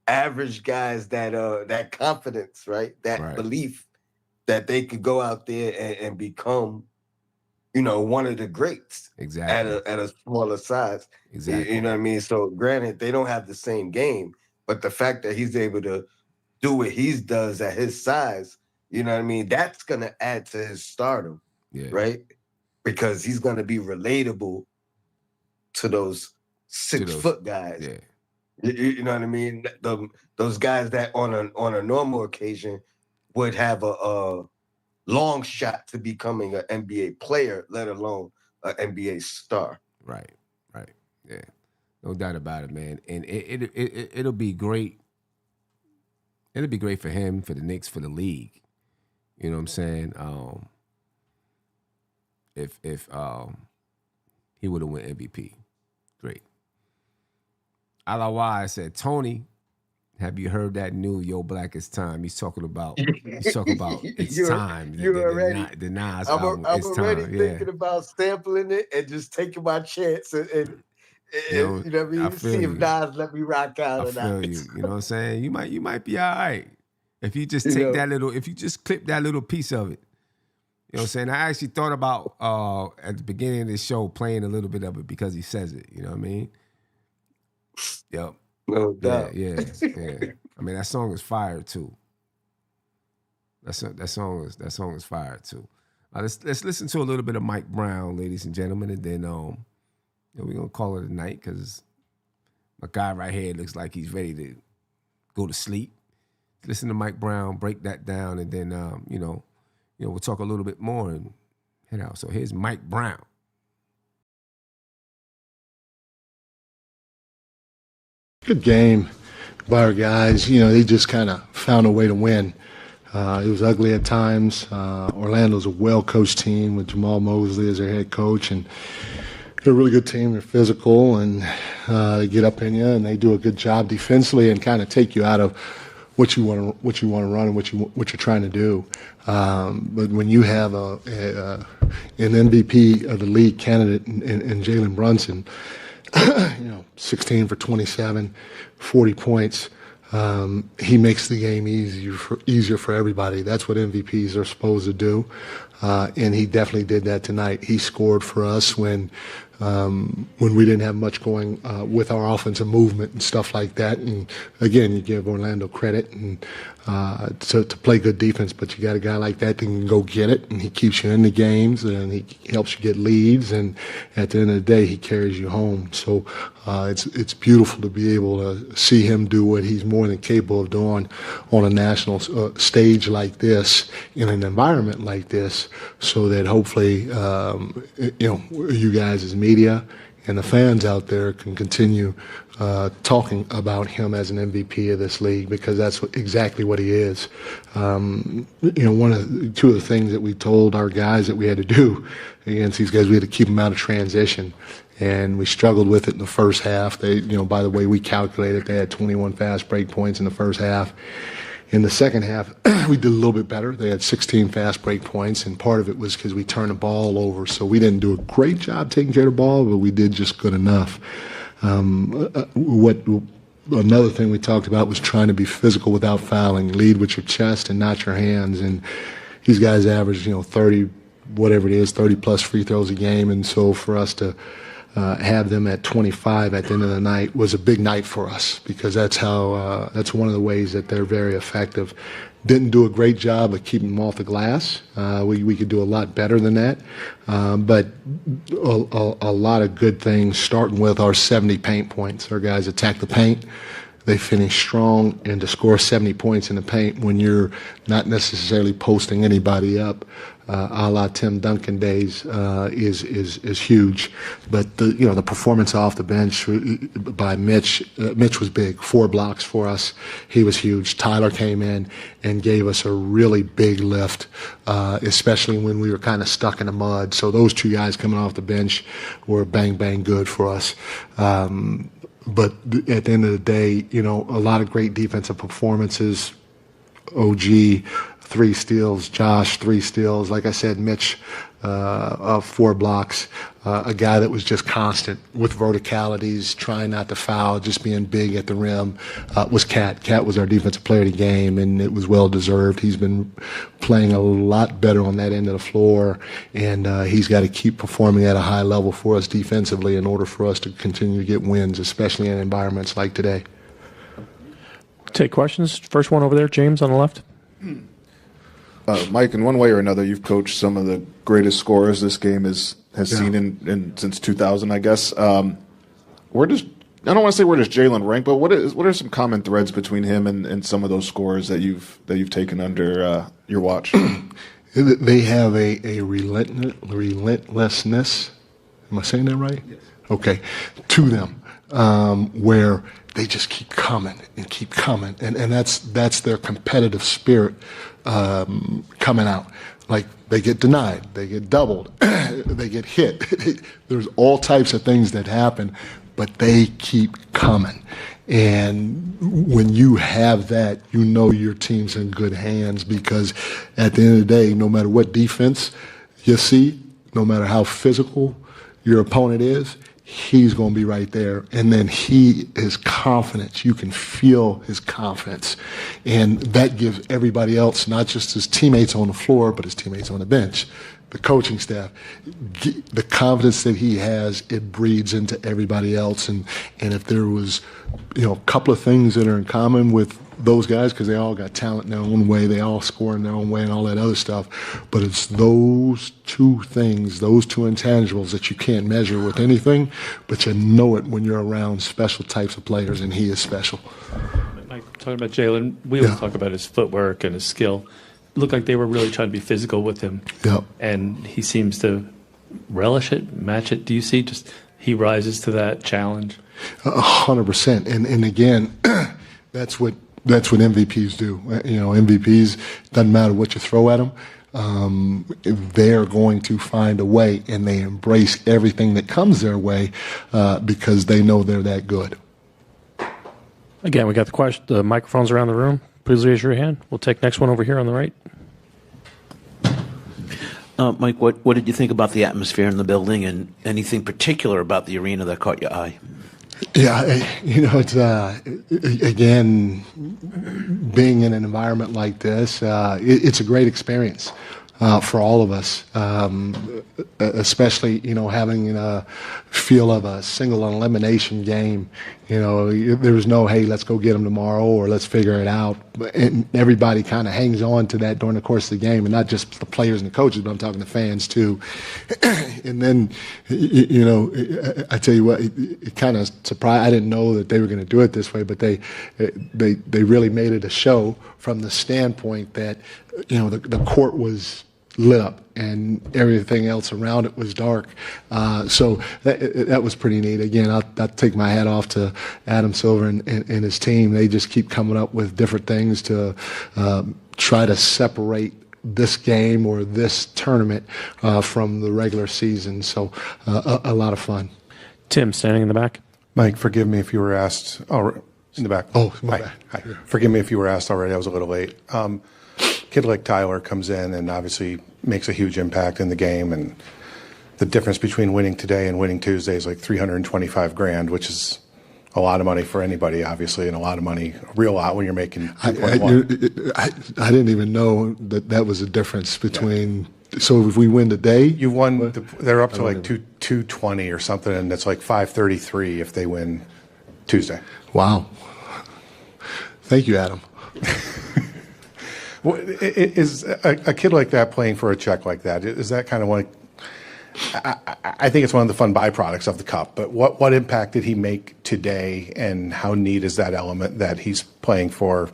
average guys that confidence, right? That belief that they could go out there and become one of the greats. Exactly. At a smaller size. Exactly. You know what I mean? So granted, they don't have the same game, but the fact that he's able to do what he does at his size, you know what I mean? That's gonna add to his stardom, right? Because he's gonna be relatable to those 6 foot guys. Yeah. You know what I mean? Those guys that on a normal occasion would have a long shot to becoming an NBA player, let alone an NBA star. Right. Yeah. No doubt about it, man. And it'll be great. It'll be great for him, for the Knicks, for the league. You know what I'm saying? If he would have won MVP, great. Alawa said, Tony, have you heard that new Yo Black It's Time? He's talking about it's time. The Nas album. I'm It's already time. thinking about sampling it and just taking my chance and you know what I mean? See if Nas let me rock out or not. I feel you. You know what I'm saying? You might be all right. If you just take if you just clip that little piece of it. You know what I'm saying? I actually thought about at the beginning of the show playing a little bit of it because he says it. You know what I mean? Yep. No doubt. Yeah. I mean, that song is fire too. That song is fire too. Let's listen to a little bit of Mike Brown, ladies and gentlemen, and then we're gonna call it a night because my guy right here looks like he's ready to go to sleep. Listen to Mike Brown, break that down, and then we'll talk a little bit more and head out. So here's Mike Brown. Good game by our guys. They just kind of found a way to win. It was ugly at times. Orlando's a well-coached team with Jamal Mosley as their head coach, and they're a really good team. They're physical, and they get up in you, and they do a good job defensively and kind of take you out of what you want to run and what you're trying to do. But when you have an MVP of the league candidate in Jalen Brunson, 16 for 27, 40 points. He makes the game easier for everybody. That's what MVPs are supposed to do, and he definitely did that tonight. He scored for us when we didn't have much going with our offensive movement and stuff like that. And again, you give Orlando credit and to play good defense, but you got a guy like that that can go get it, and he keeps you in the games, and he helps you get leads, and at the end of the day, he carries you home. So it's beautiful to be able to see him do what he's more than capable of doing on a national stage like this, in an environment like this, so that hopefully, you guys as media and the fans out there can continue talking about him as an MVP of this league, because that's exactly what he is. Two of the things that we told our guys that we had to do against these guys, we had to keep them out of transition. And we struggled with it in the first half. They, by the way we calculated, they had 21 fast break points in the first half. In the second half, we did a little bit better. They had 16 fast break points, and part of it was because we turned the ball over. So we didn't do a great job taking care of the ball, but we did just good enough. Another thing we talked about was trying to be physical without fouling, lead with your chest and not your hands. And these guys average, 30, whatever it is, 30 plus free throws a game. And so for us to have them at 25 at the end of the night was a big night for us, because that's one of the ways that they're very effective. Didn't do a great job of keeping them off the glass. We could do a lot better than that. But a lot of good things, starting with our 70 paint points. Our guys attack the paint. They finish strong, and to score 70 points in the paint when you're not necessarily posting anybody up, a la Tim Duncan days, is huge. But the performance off the bench by Mitch was big. 4 blocks for us. He was huge. Tyler came in and gave us a really big lift, especially when we were kind of stuck in the mud. So those 2 guys coming off the bench were bang bang good for us. But at the end of the day, a lot of great defensive performances. OG, 3 steals. Josh, 3 steals. Like I said, Mitch, 4 blocks. A guy that was just constant with verticalities, trying not to foul, just being big at the rim, was Cat. Cat was our defensive player of the game, and it was well-deserved. He's been playing a lot better on that end of the floor, and he's got to keep performing at a high level for us defensively in order for us to continue to get wins, especially in environments like today. Take questions. First one over there, James on the left. Mike, in one way or another, you've coached some of the greatest scorers this game has seen in since 2000, I guess. I don't want to say where does Jalen rank, but what are some common threads between him and some of those scorers that you've taken under your watch? They have a relentlessness. Am I saying that right? Yes. Okay, to them, where they just keep coming, and that's their competitive spirit coming out. Like, they get denied, they get doubled, they get hit. There's all types of things that happen, but they keep coming. And when you have that, your team's in good hands, because at the end of the day, no matter what defense you see, no matter how physical your opponent is, he's going to be right there. And then his confidence, you can feel his confidence. And that gives everybody else, not just his teammates on the floor, but his teammates on the bench, the coaching staff, the confidence that he has, it breeds into everybody else. And if there was, a couple of things that are in common with those guys, because they all got talent in their own way, they all score in their own way and all that other stuff, but it's those 2 things, those 2 intangibles that you can't measure with anything, but you know it when you're around special types of players, and he is special. Mike, talking about Jalen, we always talk about his footwork and his skill. It looked like they were really trying to be physical with him, and he seems to relish it, match it. Do you see just he rises to that challenge? 100%, and again, that's what MVPs do. MVPs, doesn't matter what you throw at them, they're going to find a way, and they embrace everything that comes their way because they know they're that good. Again, we got the microphones around the room. Please raise your hand. We'll take next one over here on the right. Mike, what did you think about the atmosphere in the building, and anything particular about the arena that caught your eye? Yeah, it's again, being in an environment like this, it's a great experience for all of us, especially having a feel of a single elimination game. There was no, hey, let's go get them tomorrow, or let's figure it out. And everybody kind of hangs on to that during the course of the game, and not just the players and the coaches, but I'm talking to fans too. And then, I tell you what, it kind of surprised. I didn't know that they were going to do it this way, but they really made it a show from the standpoint that the court was lit up, and everything else around it was dark. So that was pretty neat. Again, I'll take my hat off to Adam Silver and his team. They just keep coming up with different things to try to separate this game or this tournament from the regular season. So a lot of fun. Tim, standing in the back. Mike, forgive me if you were asked. Oh, in the back. Oh, my Hi. bad. Hi. Forgive me if you were asked already. I was a little late. Kid like Tyler comes in and obviously makes a huge impact in the game, and the difference between winning today and winning Tuesday is like $325,000, which is a lot of money for anybody, obviously, and a lot of money, a real lot when you're making 2.1. I didn't even know that was a difference between. So if we win today, you won. They're up to like 220 or something, and it's like 533 if they win Tuesday. Wow. Thank you, Adam. Well, is a kid like that playing for a check like that? Is that kind of like? I think it's one of the fun byproducts of the cup. But what impact did he make today, and how neat is that element that he's playing for?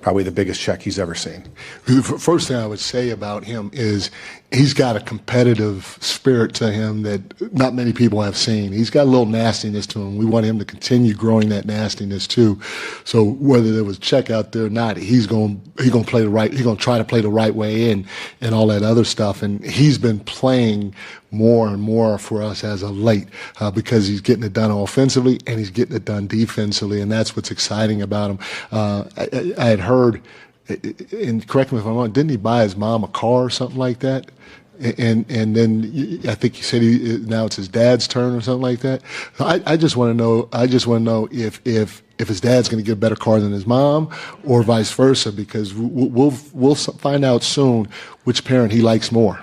Probably the biggest check he's ever seen. The first thing I would say about him is he's got a competitive spirit to him that not many people have seen. He's got a little nastiness to him. We want him to continue growing that nastiness too. So whether there was check out there or not, he's going to play the right. He's going to try to play the right way in and all that other stuff. And he's been playing more and more for us as of late because he's getting it done offensively and he's getting it done defensively, and that's what's exciting about him. I had heard, and correct me if I'm wrong, didn't he buy his mom a car or something like that? And then I think he said now it's his dad's turn or something like that. I just want to know. I just want to know if his dad's going to get a better car than his mom, or vice versa, because we'll find out soon which parent he likes more.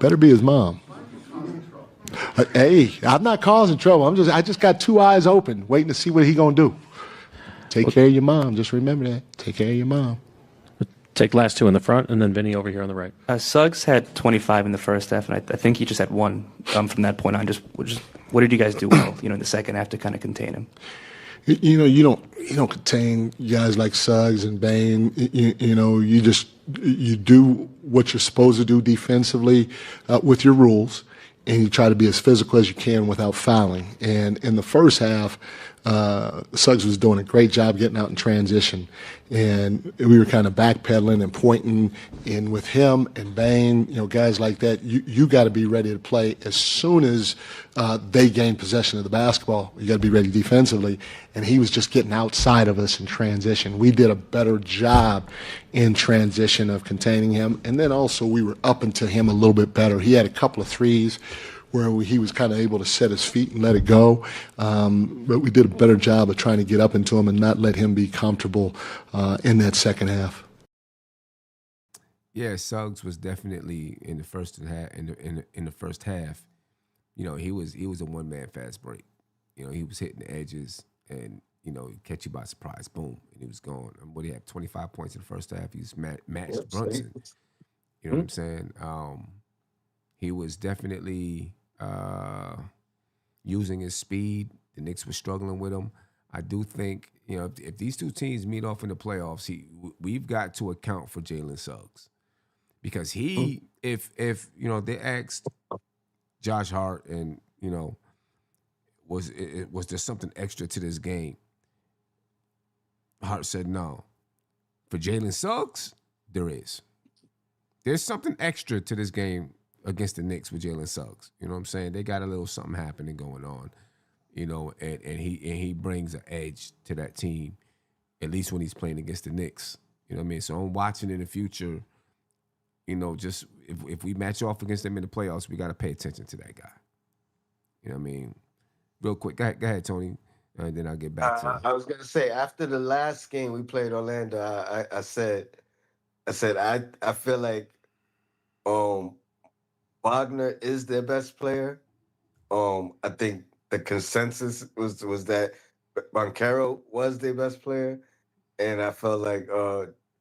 Better be his mom. Hey, I'm not causing trouble. I just got two eyes open, waiting to see what he gonna do. Take care of your mom. Just remember that. Take care of your mom. Take last two in the front, and then Vinny over here on the right. Suggs had 25 in the first half, and I think he just had one from that point on. Just what did you guys do well, in the second half to kind of contain him? You don't contain guys like Suggs and Bain. You do what you're supposed to do defensively with your rules, and you try to be as physical as you can without fouling. And in the first half, Suggs was doing a great job getting out in transition, and we were kind of backpedaling and pointing. And with him and Bain, guys like that, you got to be ready to play as soon as they gain possession of the basketball. You got to be ready defensively. And he was just getting outside of us in transition. We did a better job in transition of containing him, and then also we were up into him a little bit better. He had a couple of threes where he was kind of able to set his feet and let it go. But we did a better job of trying to get up into him and not let him be comfortable in that second half. Yeah, Suggs was definitely in the first half. In the first half, he was a one-man fast break. He was hitting the edges and catch you by surprise, boom, and he was gone. What he had 25 points in the first half. He's matched Brunson. You know what I'm saying? He was definitely using his speed. The Knicks were struggling with him. I do think, if these two teams meet off in the playoffs, we've got to account for Jalen Suggs. Because if they asked Josh Hart and, was there something extra to this game? Hart said no. For Jalen Suggs, there is. There's something extra to this game against the Knicks with Jalen Suggs. You know what I'm saying? They got a little something happening going on, and he brings an edge to that team, at least when he's playing against the Knicks. You know what I mean? So I'm watching in the future, just if we match off against them in the playoffs, we got to pay attention to that guy. You know what I mean? Real quick, go ahead, Tony, and then I'll get back to it. I was gonna say, after the last game we played Orlando, I said I feel like Wagner is their best player. I think the consensus was that Banchero was their best player, and I felt like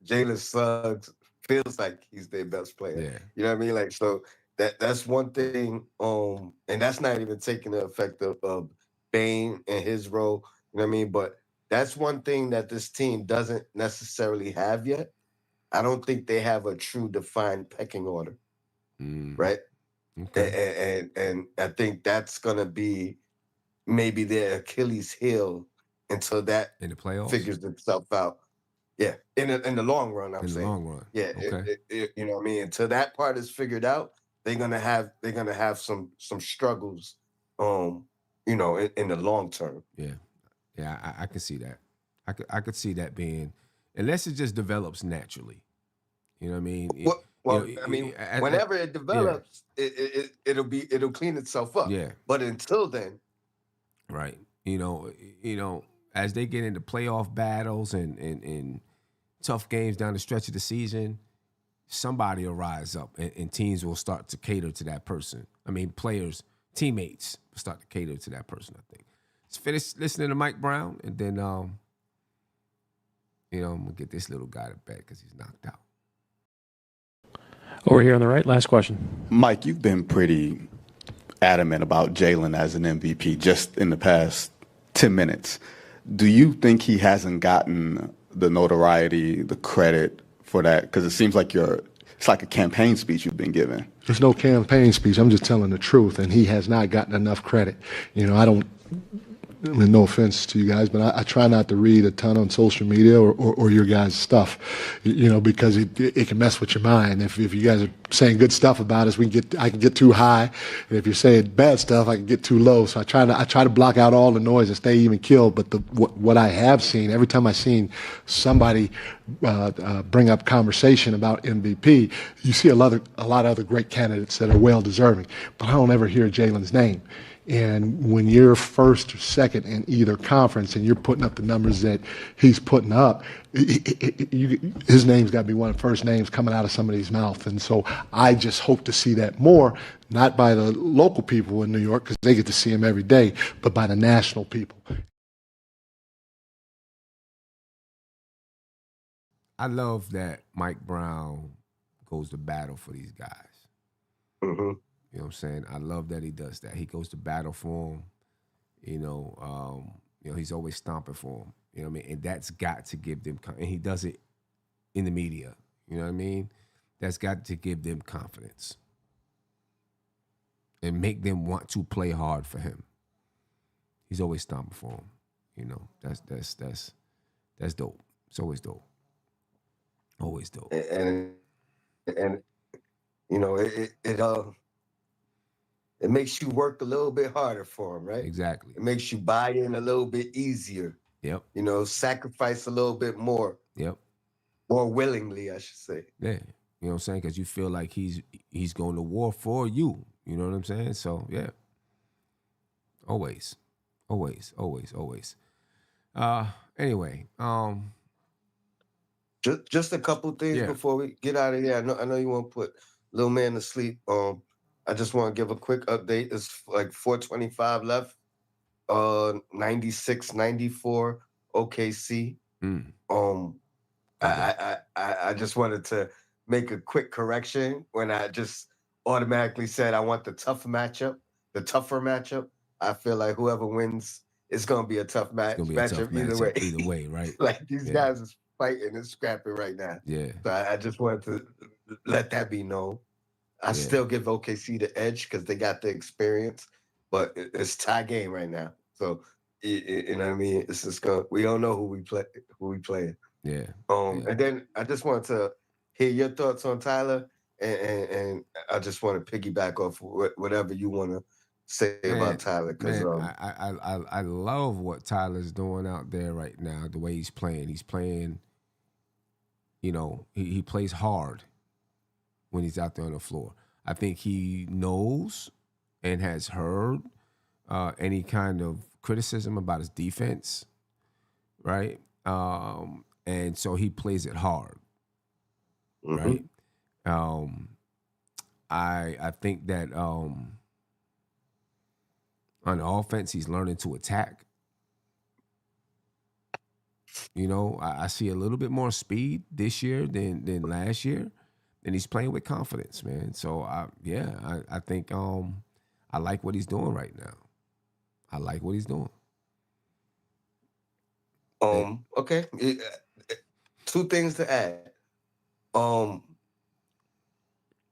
Jalen Suggs feels like he's their best player. Yeah. You know what I mean? Like, so that's one thing. And that's not even taking the effect of Bain and his role. You know what I mean? But that's one thing that this team doesn't necessarily have yet. I don't think they have a true defined pecking order, right? Okay. And I think that's gonna be maybe their Achilles heel until that in the playoffs. figures itself out. Yeah, in the long run, I'm In the saying. long run. Yeah, Okay. you know what I mean. Until that part is figured out, they're gonna have some struggles. You know, in the long term. Yeah, I could see that. I could see that being, unless it just develops naturally. You know what I mean? Well, I mean, whenever it develops, it'll clean itself up. Yeah. But until then, right. You know, as they get into playoff battles and tough games down the stretch of the season, somebody will rise up and teams will start to cater to that person. I mean, players, teammates will start to cater to that person, I think. Let's finish listening to Mike Brown, and then, I'm going to get this little guy to bed because he's knocked out. Over here on the right, last question. Mike, you've been pretty adamant about Jalen as an MVP just in the past 10 minutes. Do you think he hasn't gotten the notoriety, the credit for that? Because it seems like it's like a campaign speech you've been given. There's no campaign speech. I'm just telling the truth, and he has not gotten enough credit. I mean, no offense to you guys, but I try not to read a ton on social media or your guys' stuff, because it can mess with your mind. If you guys are saying good stuff about us, I can get too high, and if you're saying bad stuff, I can get too low. So I try to block out all the noise and stay even keeled. But what I have seen, every time I've seen somebody bring up conversation about MVP, you see a lot of other great candidates that are well deserving, but I don't ever hear Jalen's name. And when you're first or second in either conference and you're putting up the numbers that he's putting up, his name's got to be one of the first names coming out of somebody's mouth. And so I just hope to see that more, not by the local people in New York, because they get to see him every day, but by the national people. I love that Mike Brown goes to battle for these guys. Mm-hmm. You know what I'm saying? I love that he does that. He goes to battle for him. He's always stomping for him. You know what I mean? And that's got to give them, and he does it in the media. You know what I mean? That's got to give them confidence and make them want to play hard for him. He's always stomping for him. You know, that's dope. It's always dope. Always dope. And it makes you work a little bit harder for him, right? Exactly. It makes you buy in a little bit easier. Yep. Sacrifice a little bit more. Yep. More willingly, I should say. Yeah. You know what I'm saying? Because you feel like he's going to war for you. You know what I'm saying? So, yeah. Always. Anyway. Just a couple things before we get out of here. I know you want to put little man to sleep. I just want to give a quick update. It's like 4:25 left. 96-94 OKC. I just wanted to make a quick correction when I just automatically said I want the tougher matchup. I feel like whoever wins, it's gonna be a tough matchup either way, right? Like these guys is fighting and scrapping right now. Yeah. So I just wanted to let that be known. I still give OKC the edge because they got the experience, but it's tie game right now. So you know what I mean? It's just we don't know who we playing. Yeah. And then I just wanted to hear your thoughts on Tyler, and I just want to piggyback off whatever you want to say about Tyler. Because I love what Tyler's doing out there right now. The way he's playing, he plays hard when he's out there on the floor. I think he knows and has heard any kind of criticism about his defense, right? And so he plays it hard, right? I think that on the offense, he's learning to attack. I see a little bit more speed this year than last year, and he's playing with confidence, man. So I think I like what he's doing right now. I like what he's doing. Okay. 2 things to add.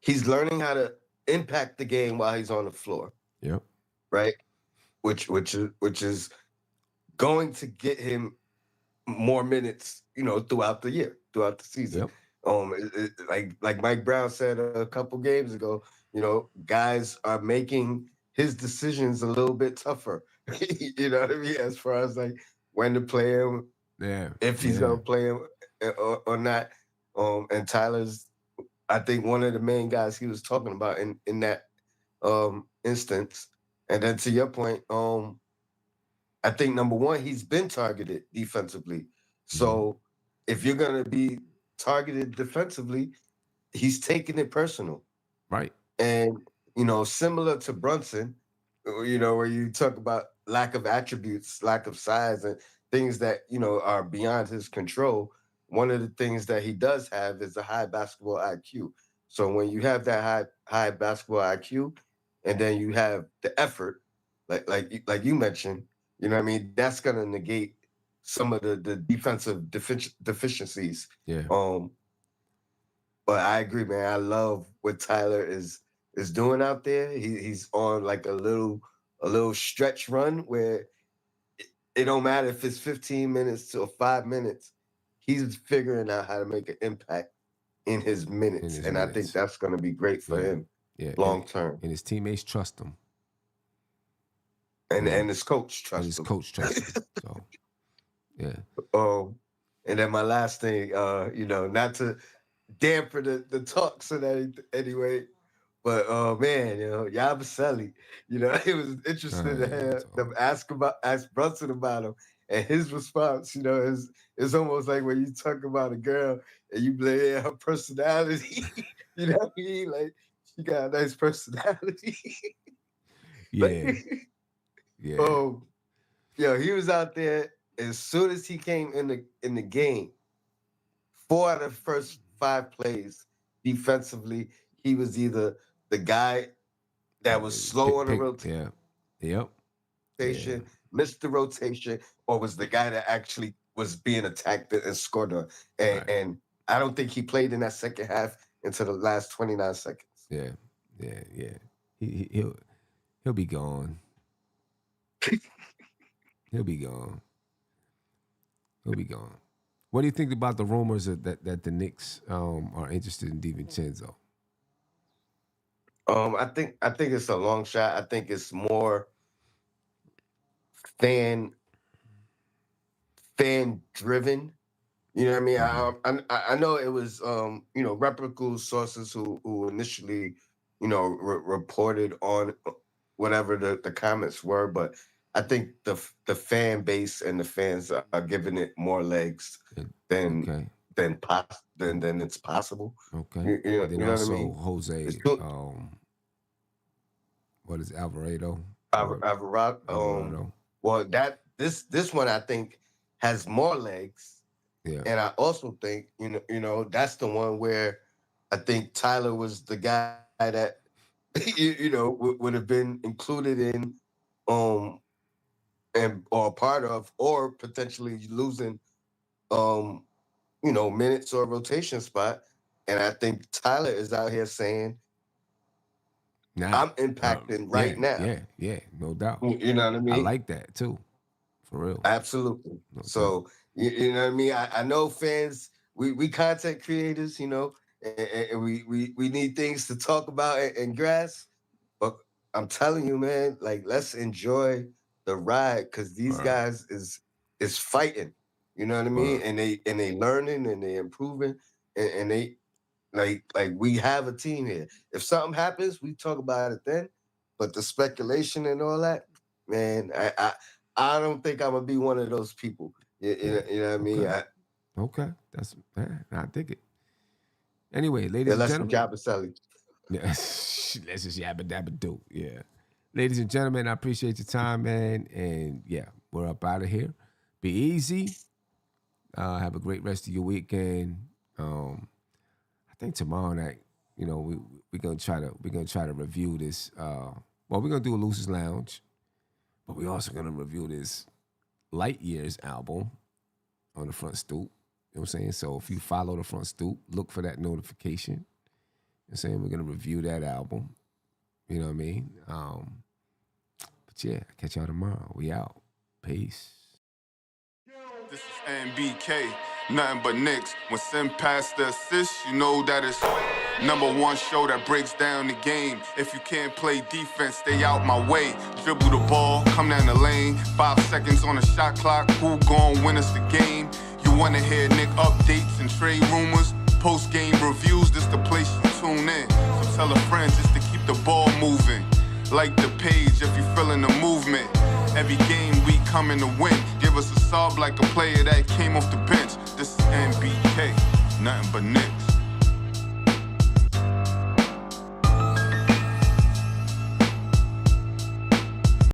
he's learning how to impact the game while he's on the floor. Yep. Right. Which is going to get him more minutes, throughout the year, throughout the season. Yep. Like Mike Brown said a couple games ago, guys are making his decisions a little bit tougher. You know what I mean? As far as like when to play him, if he's gonna play him or not. And Tyler's, I think, one of the main guys he was talking about in that instance. And then to your point, I think number one, he's been targeted defensively. So if you're gonna be targeted defensively, he's taking it personal. Right. And, similar to Brunson, where you talk about lack of attributes, lack of size, and things that, are beyond his control. One of the things that he does have is a high basketball IQ. So when you have that high basketball IQ, and then you have the effort, like you mentioned, you know what I mean? That's gonna negate some of the defensive deficiencies. Yeah. But I agree, man. I love what Tyler is doing out there. He's on like a little stretch run where it don't matter if it's 15 minutes to 5 minutes. He's figuring out how to make an impact in his minutes, I think that's going to be great for him long term. And his teammates trust him. And his coach trusts him. His coach trusts him. So, yeah. And then my last thing, not to damper the talks in anyway, but man, Yabusele, it was interesting to have them ask Brunson about him, and his response, is almost like when you talk about a girl and you blame her personality. You know what I mean? Like, she got a nice personality. Yeah. Yeah. He was out there as soon as he came in the game. 4 out of the first 5 plays defensively, he was either the guy that was slow on the rotation. Missed the rotation, or was the guy that actually was being attacked and scored on. And I don't think he played in that second half until the last 29 seconds. Yeah. He'll be gone. He'll be gone. What do you think about the rumors that the Knicks are interested in DiVincenzo? I think it's a long shot. I think it's more fan driven. You know what I mean? I know it was reputable sources who initially reported on whatever the comments were, but I think the fan base and the fans are giving it more legs than it's possible. Okay. You Then know also what I mean? Jose, what is it, Alvarado? Alvarado. Well, this one I think has more legs. Yeah. And I also think that's the one where I think Tyler was the guy that would have been included in or part of, or potentially losing minutes or rotation spot. And I think Tyler is out here saying, I'm impacting now. Yeah, no doubt. You know what I mean? I like that too, for real. Absolutely. Okay. So, you know what I mean? I know fans, we content creators, and we need things to talk about and grasp. But I'm telling you, man, like, let's enjoy the ride, because these guys is fighting. You know what I mean? And they learning and they improving, and they like we have a team here. If something happens, we talk about it then. But the speculation and all that, man, I don't think I'm gonna be one of those people. You know what I mean? Okay, I dig it. Anyway, ladies and gentlemen, Yabusele. Let's just yabba dabba do. Yeah, ladies and gentlemen, I appreciate your time, man, and yeah, we're up out of here. Be easy. Have a great rest of your weekend. I think tomorrow night, we're gonna try to review this. We're gonna do a Lucis Lounge, but we're also gonna review this Light Years album on the front stoop. know what I'm saying? So if you follow the Front Stoop, look for that notification. You know what I'm saying? We're going to review that album. You know what I mean? But yeah, catch y'all tomorrow. We out. Peace. This is NBK, nothing but Knicks. When Sim passed the assist, you know that it's #1 show that breaks down the game. If you can't play defense, stay out my way. Dribble the ball, come down the lane. 5 seconds on the shot clock, who gon' win us the game? You wanna hear Nick updates and trade rumors? Postgame reviews, this the place you tune in. So tell a friend just to keep the ball moving. Like the page if you feeling the movement. Every game we coming to win. Give us a sub like a player that came off the bench. This is NBK, nothing but Nick.